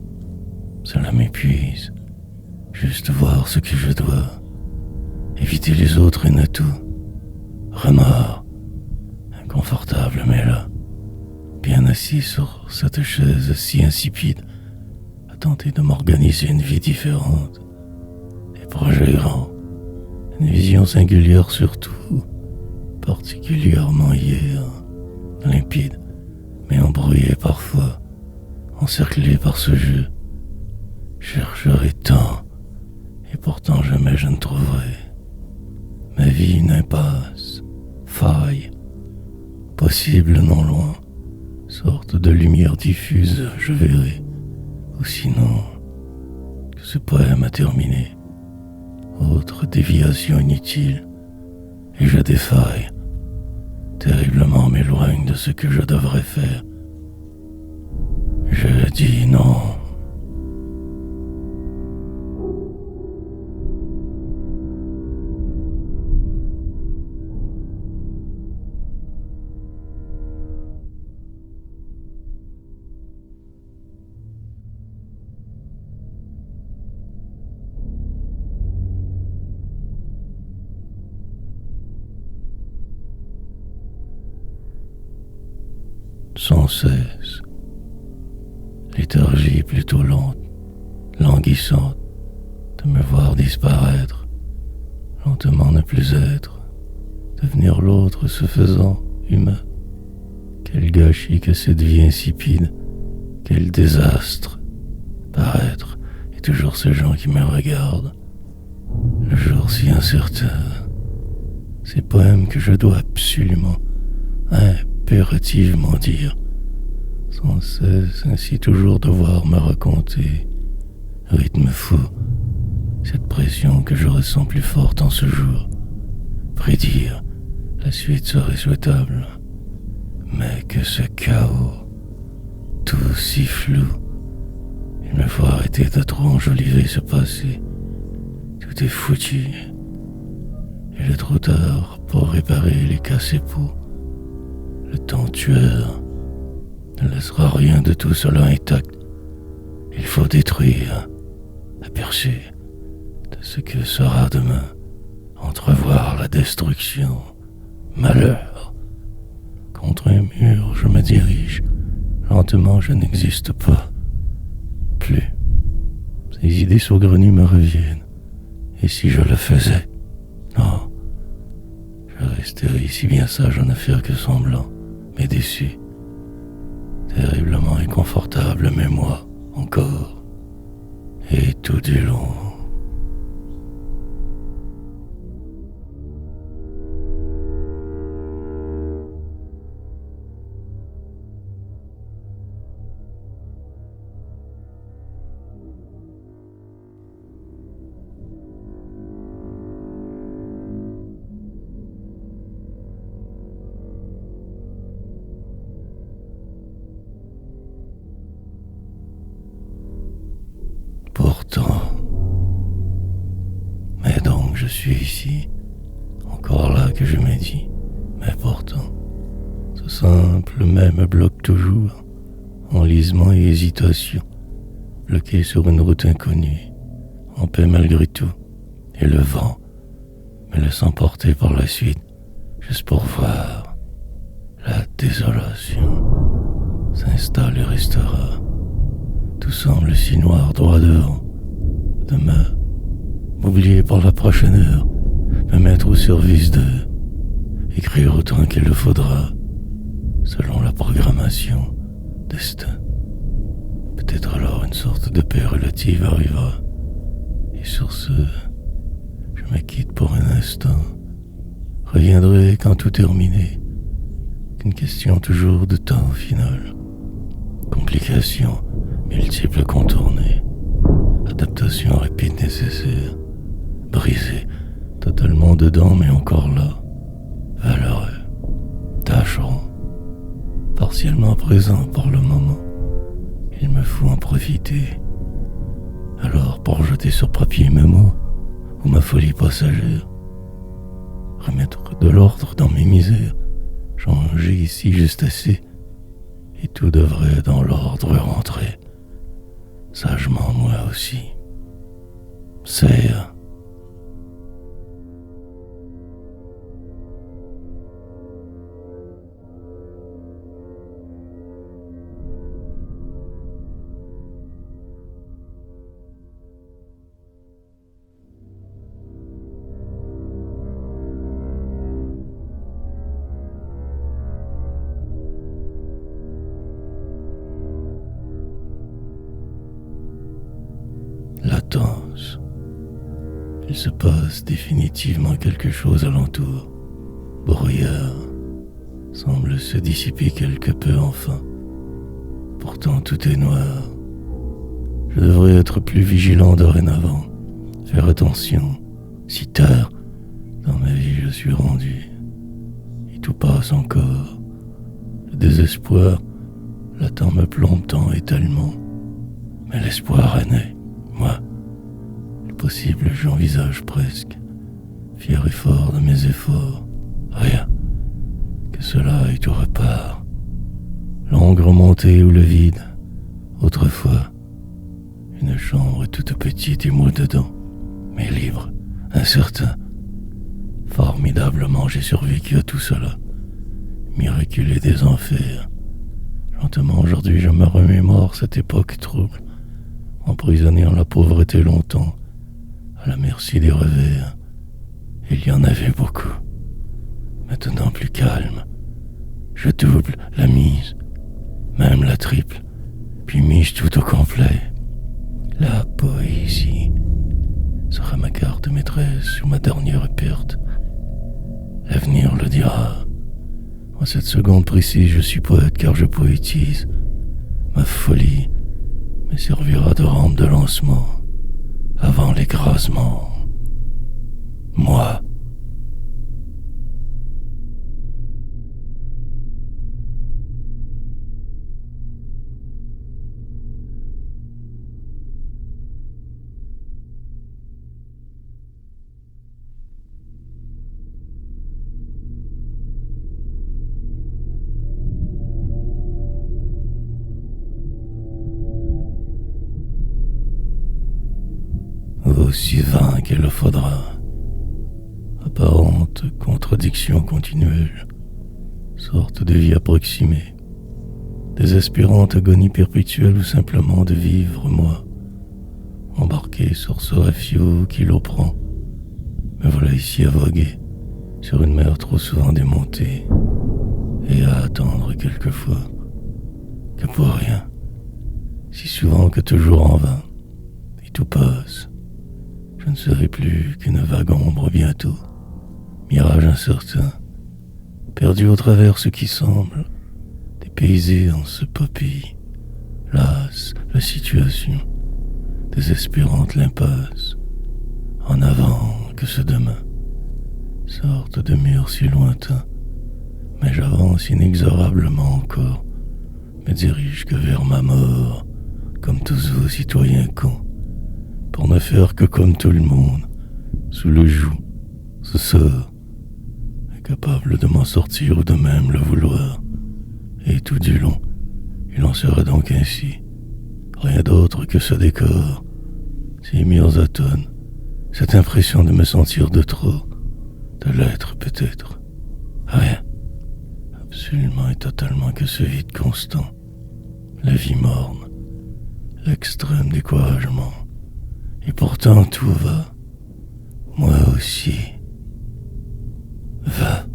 cela m'épuise, juste voir ce que je dois, éviter les autres et ne tout, remords, inconfortable mais là, bien assis sur cette chaise si insipide, à tenter de m'organiser une vie différente, des projets grands, une vision singulière surtout, particulièrement hier, limpide, mais embrouillé parfois, encerclé par ce jeu. Chercherai tant, et pourtant jamais je ne trouverai. Ma vie une impasse, faille, possible non loin, sorte de lumière diffuse, je verrai, ou sinon, que ce poème a terminé, autre déviation inutile, et je défaille, terriblement m'éloigne de ce que je devrais faire. Je dis non. Sans cesse, léthargie plutôt lente, languissante, de me voir disparaître, lentement ne plus être, devenir l'autre se faisant humain. Quel gâchis que cette vie insipide, quel désastre, paraître, et toujours ces gens qui me regardent, le jour si incertain, ces poèmes que je dois absolument, impérativement dire, sans cesse ainsi toujours devoir me raconter, rythme fou, cette pression que je ressens plus forte en ce jour, prédire, la suite serait souhaitable, mais que ce chaos, tout si flou, il me faut arrêter de trop enjoliver ce passé, tout est foutu, il est trop tard pour réparer les casse-époux. Le temps tueur ne laissera rien de tout cela intact. Il faut détruire, aperçu de ce que sera demain, entrevoir la destruction, malheur. Contre un mur, je me dirige. Lentement, je n'existe pas. Plus. Ces idées saugrenues me reviennent. Et si je le faisais? Non. Je resterai si bien sage en ne faire que semblant. Mais déçu, terriblement inconfortable, mais moi, encore, et tout du long. Pourtant, mais donc je suis ici, encore là que je me dis, mais pourtant, ce simple mais me bloque toujours, enlisement et hésitation, bloqué sur une route inconnue, en paix malgré tout, et le vent me laisse emporter par la suite, juste pour voir la désolation s'installe et restera. Tout semble si noir droit devant. Demain, m'oublier pour la prochaine heure, me mettre au service d'eux, écrire autant qu'il le faudra, selon la programmation, destin. Peut-être alors une sorte de paix relative arrivera. Et sur ce, je me quitte pour un instant, reviendrai quand tout terminé, qu'une question toujours de temps au final. Complications multiples contournées, adaptation rapide nécessaire, brisé, totalement dedans mais encore là, valeureux, tâcheron, partiellement présent pour le moment. Il me faut en profiter. Alors pour jeter sur papier mes mots ou ma folie passagère, remettre de l'ordre dans mes misères, changer ici juste assez, et tout devrait dans l'ordre rentrer, sagement moi aussi. Serre. Latence. Il se passe définitivement quelque chose alentour. Brouillard semble se dissiper quelque peu enfin. Pourtant tout est noir. Je devrais être plus vigilant dorénavant. Faire attention. Si tard dans ma vie je suis rendu. Et tout passe encore. Le désespoir l'attend me plombe tant et tellement. Mais l'espoir est né. Moi, le possible j'envisage presque, fier et fort de mes efforts. Rien, que cela aille au repart. Longue remontée ou le vide, autrefois, une chambre toute petite et moi dedans, mais libre, incertain. Formidablement j'ai survécu à tout cela, miraculé des enfers. Lentement aujourd'hui je me remémore cette époque trouble, emprisonné en la pauvreté longtemps, à la merci des revers. Il y en avait beaucoup. Maintenant plus calme, je double la mise, même la triple, puis mise tout au complet. La poésie sera ma carte maîtresse ou ma dernière perte. L'avenir le dira. En cette seconde précise, je suis poète car je poétise. Ma folie me servira de rampe de lancement avant l'écrasement. Moi. Aussi vain qu'elle faudra. Apparente contradiction continuelle, sorte de vie approximée, désespérante agonie perpétuelle ou simplement de vivre, moi, embarqué sur ce rafio qui l'eau prend. Me voilà ici à voguer sur une mer trop souvent démontée et à attendre quelquefois que pour rien, si souvent que toujours en vain, et tout passe. Je ne serai plus qu'une vague ombre bientôt, mirage incertain, perdu au travers ce qui semble, dépaysé en ce pas pays. Lasse la situation, désespérante l'impasse, en avant que ce demain, sorte de mur si lointain, mais j'avance inexorablement encore, me dirige que vers ma mort, comme tous vos citoyens cons, pour ne faire que comme tout le monde, sous le joug, ce sort, incapable de m'en sortir ou de même le vouloir. Et tout du long, il en sera donc ainsi, rien d'autre que ce décor, ces murs atones, cette impression de me sentir de trop, de l'être peut-être, rien, absolument et totalement que ce vide constant, la vie morne, l'extrême découragement. Et pourtant tout va, moi aussi, va.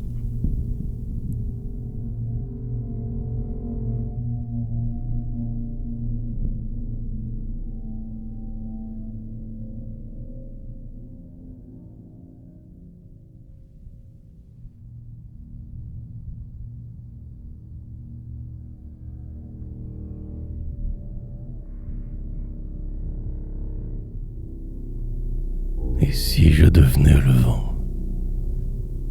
Et si je devenais le vent?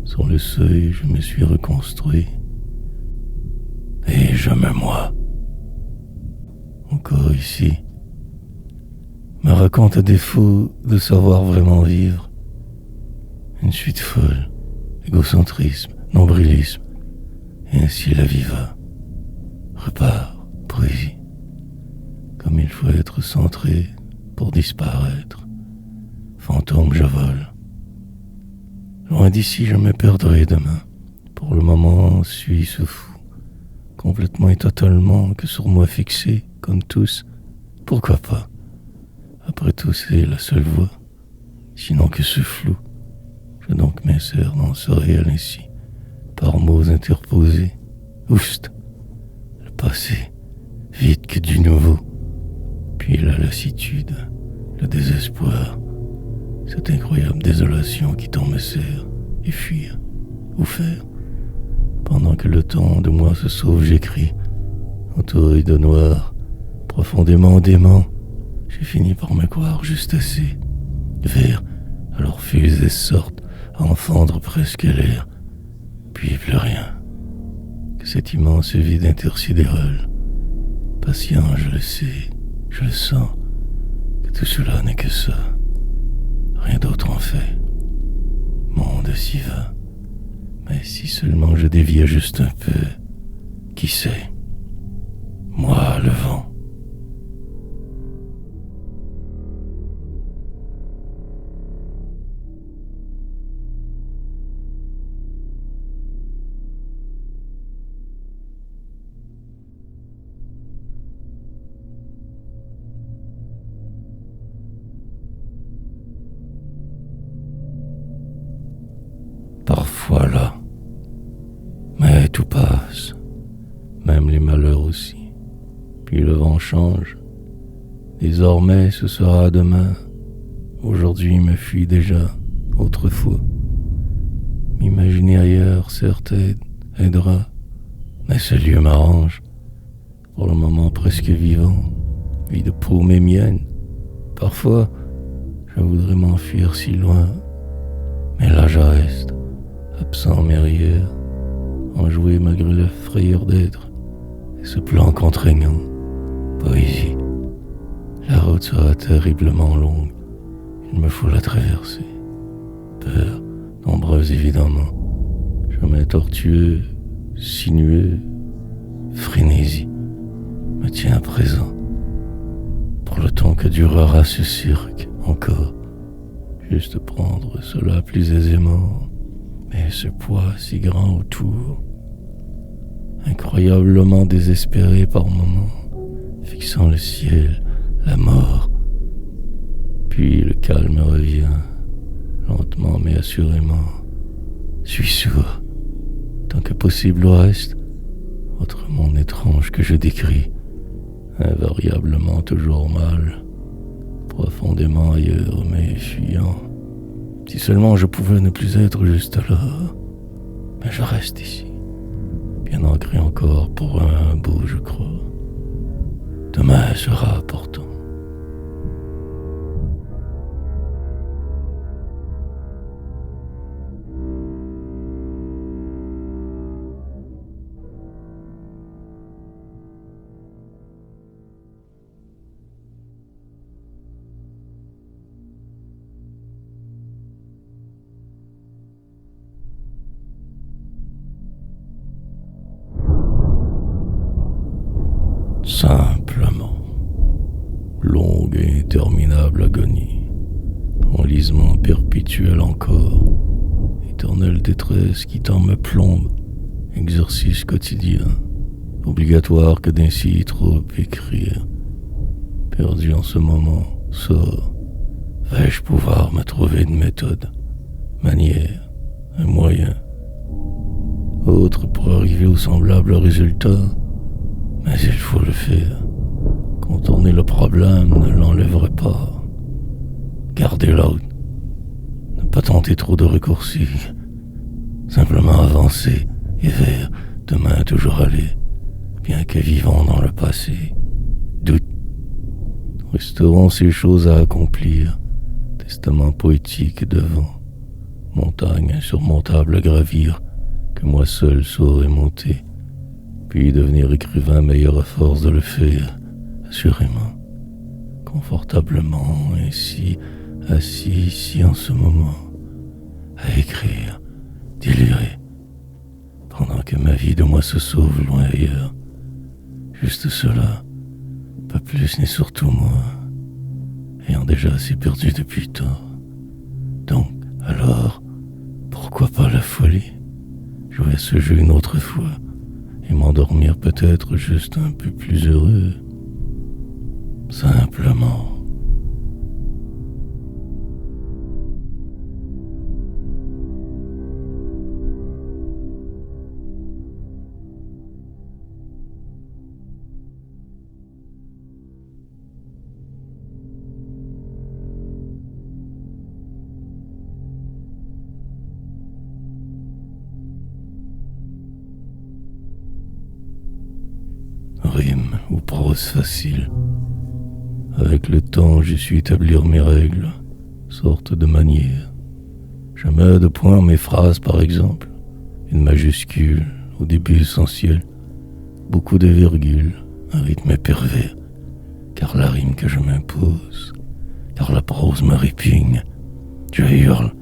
Sur le seuil, je me suis reconstruit. Et je me moi. Encore ici, me raconte à défaut de savoir vraiment vivre. Une suite folle, égocentrisme, nombrilisme, et ainsi la vie va. Repart, poésie. Comme il faut être centré pour disparaître. Fantôme, je vole. Loin d'ici, je me perdrai demain. Pour le moment, suis ce fou, complètement et totalement que sur moi fixé, comme tous. Pourquoi pas? Après tout, c'est la seule voie. Sinon que ce flou. Je donc m'insère dans ce réel ainsi, par mots interposés. Oust, le passé, vite que du nouveau. Puis la lassitude, le désespoir, cette incroyable désolation qui t'en me serre. Et fuir, ou faire? Pendant que le temps de moi se sauve, j'écris, entouré de noir, profondément dément. J'ai fini par me croire juste assez. Vers, alors fuse et sorte à en fendre presque l'air. Puis plus rien. Que cet immense vide intersidéral. Patient, je le sais, je le sens, que tout cela n'est que ça. Rien d'autre en fait. Monde s'y va. Mais si seulement je déviais juste un peu, qui sait? Moi, le vent. Parfois là, mais tout passe, même les malheurs aussi. Puis le vent change. Désormais ce sera demain. Aujourd'hui me fuit déjà, autrefois. M'imaginer ailleurs, certes, aidera, mais ce lieu m'arrange. Pour le moment presque vivant, vie de paume et mienne. Parfois, je voudrais m'enfuir si loin, mais là je reste. Absent mais ailleurs, enjoué malgré la frayeur d'être, et ce plan contraignant, poésie. La route sera terriblement longue, il me faut la traverser. Peur, nombreuse évidemment, chemin tortueux, sinueux, frénésie, me tient à présent. Pour le temps que durera ce cirque, encore, juste prendre cela plus aisément. Mais ce poids si grand autour, incroyablement désespéré par moments, fixant le ciel, la mort. Puis le calme revient, lentement mais assurément. Suis sourd, tant que possible au reste, autre monde étrange que je décris, invariablement toujours mal, profondément ailleurs mais fuyant. Si seulement je pouvais ne plus être juste là. Mais je reste ici, bien ancré encore pour un bout, je crois. Demain sera important. Simplement, longue et interminable agonie, enlisement perpétuel encore, éternelle détresse qui tant me plombe, exercice quotidien, obligatoire que d'ainsi trop écrire. Perdu en ce moment, sort, vais-je pouvoir me trouver une méthode, manière, un moyen, autre pour arriver au semblable résultat? Mais il faut le faire. Contourner le problème ne l'enlèverait pas. Garder l'autre. Ne pas tenter trop de raccourcis. Simplement avancer et vers demain toujours aller, bien que vivant dans le passé. Doute. Resteront ces choses à accomplir, testament poétique devant, montagne insurmontable à gravir, que moi seul saurais monter, puis devenir écrivain meilleur à force de le faire, assurément, confortablement, ainsi, assis ici en ce moment, à écrire, délirer, pendant que ma vie de moi se sauve loin ailleurs. Juste cela, pas plus ni surtout moi, ayant déjà assez perdu depuis tôt. Donc, alors, pourquoi pas la folie? Jouer à ce jeu une autre fois, et m'endormir peut-être juste un peu plus heureux. Simplement. Rime ou prose facile. Avec le temps, j'ai su établir mes règles, sorte de manière. Je mets de points mes phrases, par exemple. Une majuscule au début essentiel, beaucoup de virgules, un rythme pervers, car la rime que je m'impose, car la prose me répugne. Je hurle,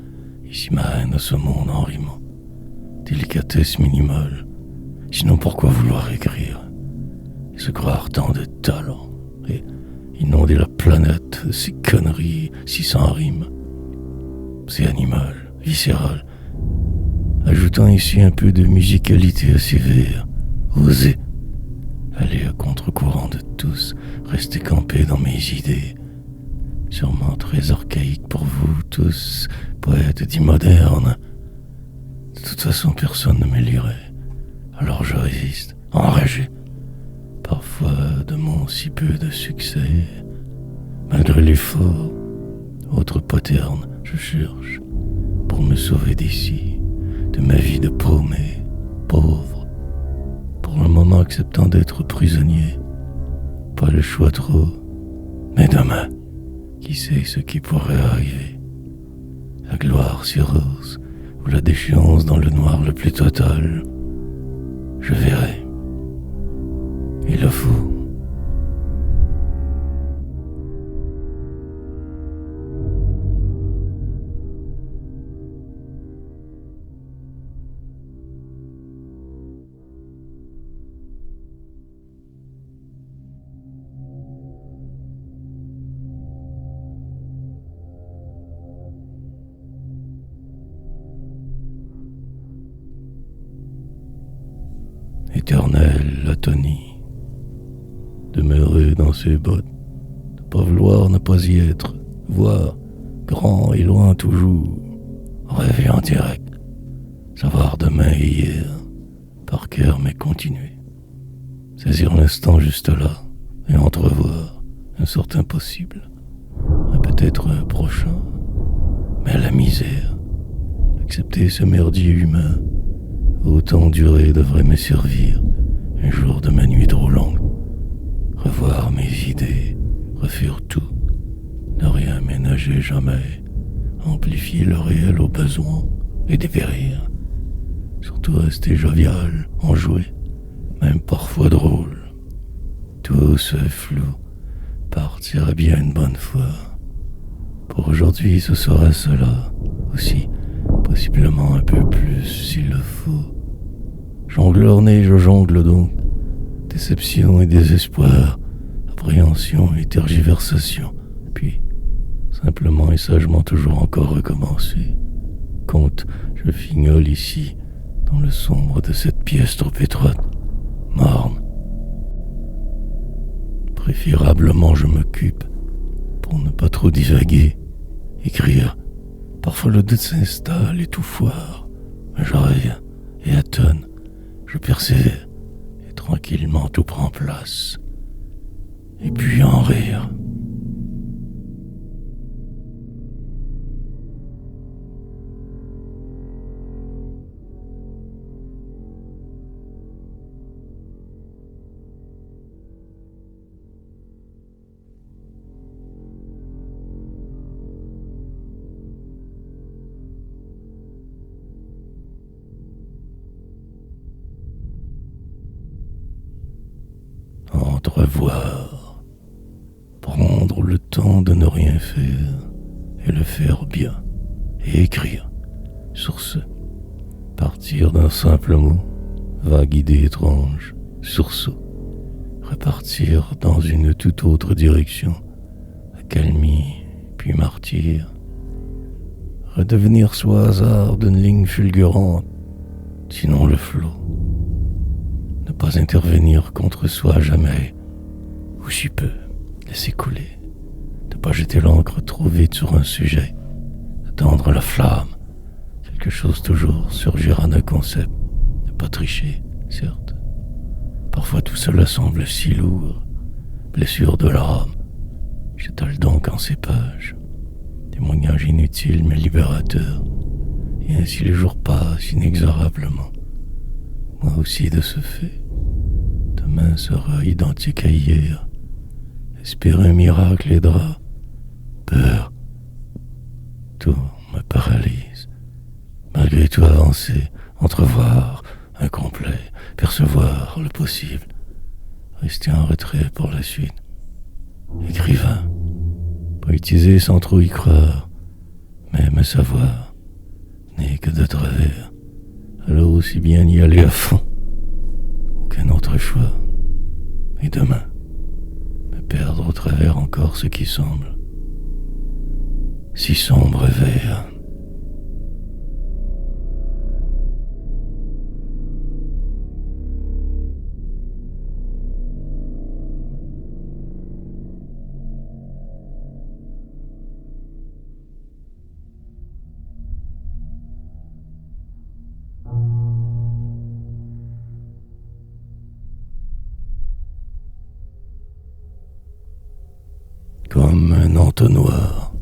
ici ma haine à ce monde en rimant. Délicatesse minimale, sinon pourquoi vouloir écrire et se croire tant de talent et inonder la planète de ces conneries si sans rime. C'est animal, viscéral, ajoutant ici un peu de musicalité à ces vers. Oser aller à contre-courant de tous, rester campé dans mes idées, sûrement très archaïque pour vous tous, poètes dits modernes. De toute façon, personne ne me lirait, alors je résiste, enragé, parfois de mon si peu de succès. Malgré l'effort, autre poterne, je cherche pour me sauver d'ici, de ma vie de paumé, pauvre, pour le moment acceptant d'être prisonnier. Pas le choix trop, mais demain, qui sait ce qui pourrait arriver? La gloire si rose, ou la déchéance dans le noir le plus total. Je verrai. Il le faut. Éternelle atonie, demeurer dans ses bottes, ne pas vouloir ne pas y être, voir grand et loin toujours, rêver en direct, savoir demain et hier, par cœur mais continuer, saisir l'instant juste là et entrevoir un sort impossible, un peut-être un prochain, mais à la misère, accepter ce merdier humain. Autant durée devrait me servir un jour de ma nuit trop longue. Revoir mes idées, refaire tout, ne rien ménager jamais, amplifier le réel au besoin et dépérir. Surtout rester jovial, enjoué, même parfois drôle. Tout ce flou partira bien une bonne fois. Pour aujourd'hui, ce sera cela aussi, possiblement un peu plus s'il le faut. Jongleur né, je jongle donc. Déception et désespoir, appréhension et tergiversation. Puis, simplement et sagement toujours encore recommencer. Compte, je fignole ici, dans le sombre de cette pièce trop étroite, morne. Préférablement je m'occupe, pour ne pas trop divaguer, écrire. Parfois le doute s'installe et tout foire. Mais je reviens et attonne. Je persévère et tranquillement tout prend place. Et puis en rire. revoir, prendre le temps de ne rien faire et le faire bien, et écrire sur ce, partir d'un simple mot, vague idée étrange, sursaut, repartir dans une toute autre direction, accalmie puis martyr, redevenir soi hasard d'une ligne fulgurante, sinon le flot, ne pas intervenir contre soi jamais, ou si peu, laisser couler, ne pas jeter l'encre trop vite sur un sujet, attendre la flamme, quelque chose toujours surgira d'un concept, ne pas tricher, certes. Parfois tout cela semble si lourd, blessure de l'âme, j'étale donc en ces pages, témoignage inutile mais libérateur, et ainsi les jours passent inexorablement. Moi aussi de ce fait, demain sera identique à hier, espérer un miracle aidera, peur, tout me paralyse, malgré tout avancer, entrevoir incomplet, percevoir le possible, rester en retrait pour la suite, écrivain, poétiser sans trop y croire, même savoir n'est que de travers, alors aussi bien y aller à fond, aucun autre choix, et demain, me perdre au travers encore ce qui semble si sombre et vert. Comme un entonnoir.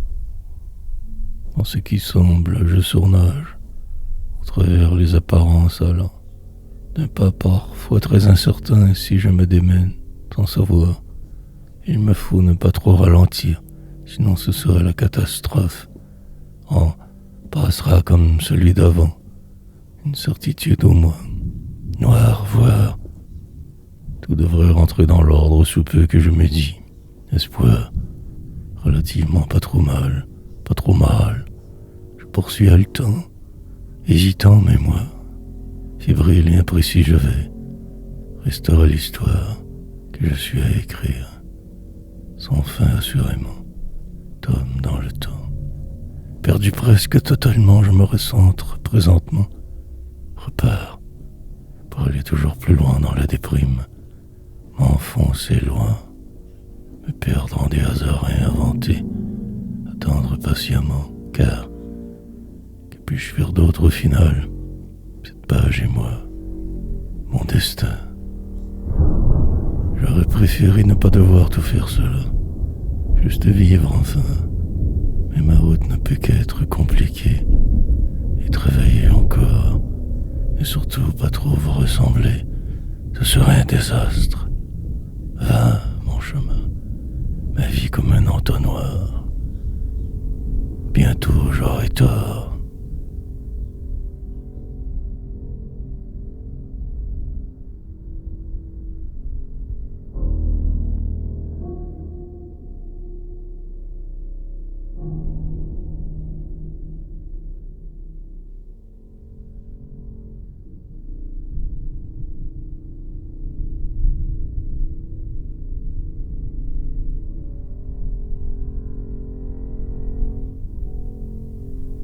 En ce qui semble, je surnage, au travers les apparences allant, d'un pas parfois très incertain si je me démène, sans savoir. Il me faut ne pas trop ralentir, sinon ce serait la catastrophe. On passera comme celui d'avant, une certitude au moins. Noir, voir. Tout devrait rentrer dans l'ordre sous peu que je me dis. Espoir. Relativement pas trop mal, pas trop mal. Je poursuis haletant, hésitant, mais moi, fébrile et imprécis je vais. Restera l'histoire que je suis à écrire, sans fin assurément, tome dans le temps. Perdu presque totalement, je me recentre présentement, repars, pour aller toujours plus loin dans la déprime, m'enfoncer loin, me perdre en des hasards réinventés, attendre patiemment, car que puis-je faire d'autre au final? Cette page et moi, mon destin. J'aurais préféré ne pas devoir tout faire seul, juste vivre enfin, mais ma route ne peut qu'être compliquée, et travailler encore, et surtout pas trop vous ressembler, ce serait un désastre. Va, mon chemin. Ma vie comme un entonnoir. Bientôt j'aurai tort.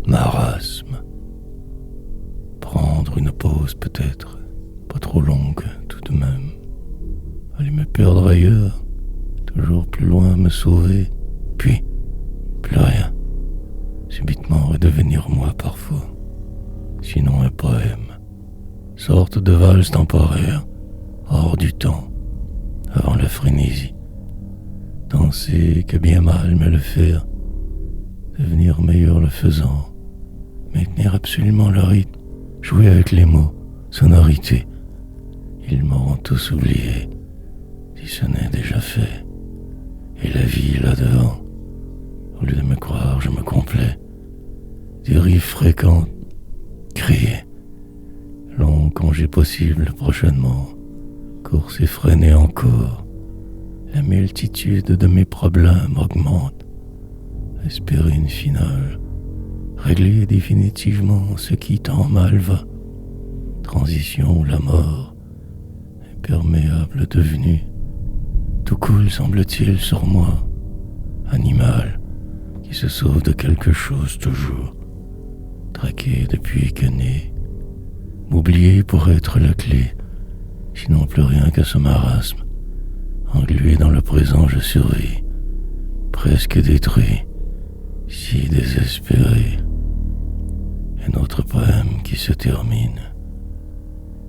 Marasme. Prendre une pause peut-être, pas trop longue tout de même. Aller me perdre ailleurs, toujours plus loin me sauver, puis plus rien. Subitement redevenir moi parfois, sinon un poème, sorte de valse temporaire, hors du temps, avant la frénésie. Danser que bien mal me le faire, devenir meilleur le faisant, maintenir absolument le rythme, jouer avec les mots, sonorité. Ils m'auront tous oublié, si ce n'est déjà fait. Et la vie là-devant, au lieu de me croire, je me complais. Dérive fréquente, crier. Long congé possible prochainement, course effrénée encore. La multitude de mes problèmes augmente. Espérer une finale, régler définitivement ce qui tant mal va. Transition ou la mort, imperméable devenu. Tout coule, semble-t-il, sur moi. Animal qui se sauve de quelque chose toujours. Traqué depuis que né. M'oublier pour être la clé. Sinon plus rien que ce marasme. Englué dans le présent, je survis. Presque détruit. Si désespéré. Un autre poème qui se termine.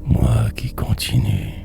Moi qui continue.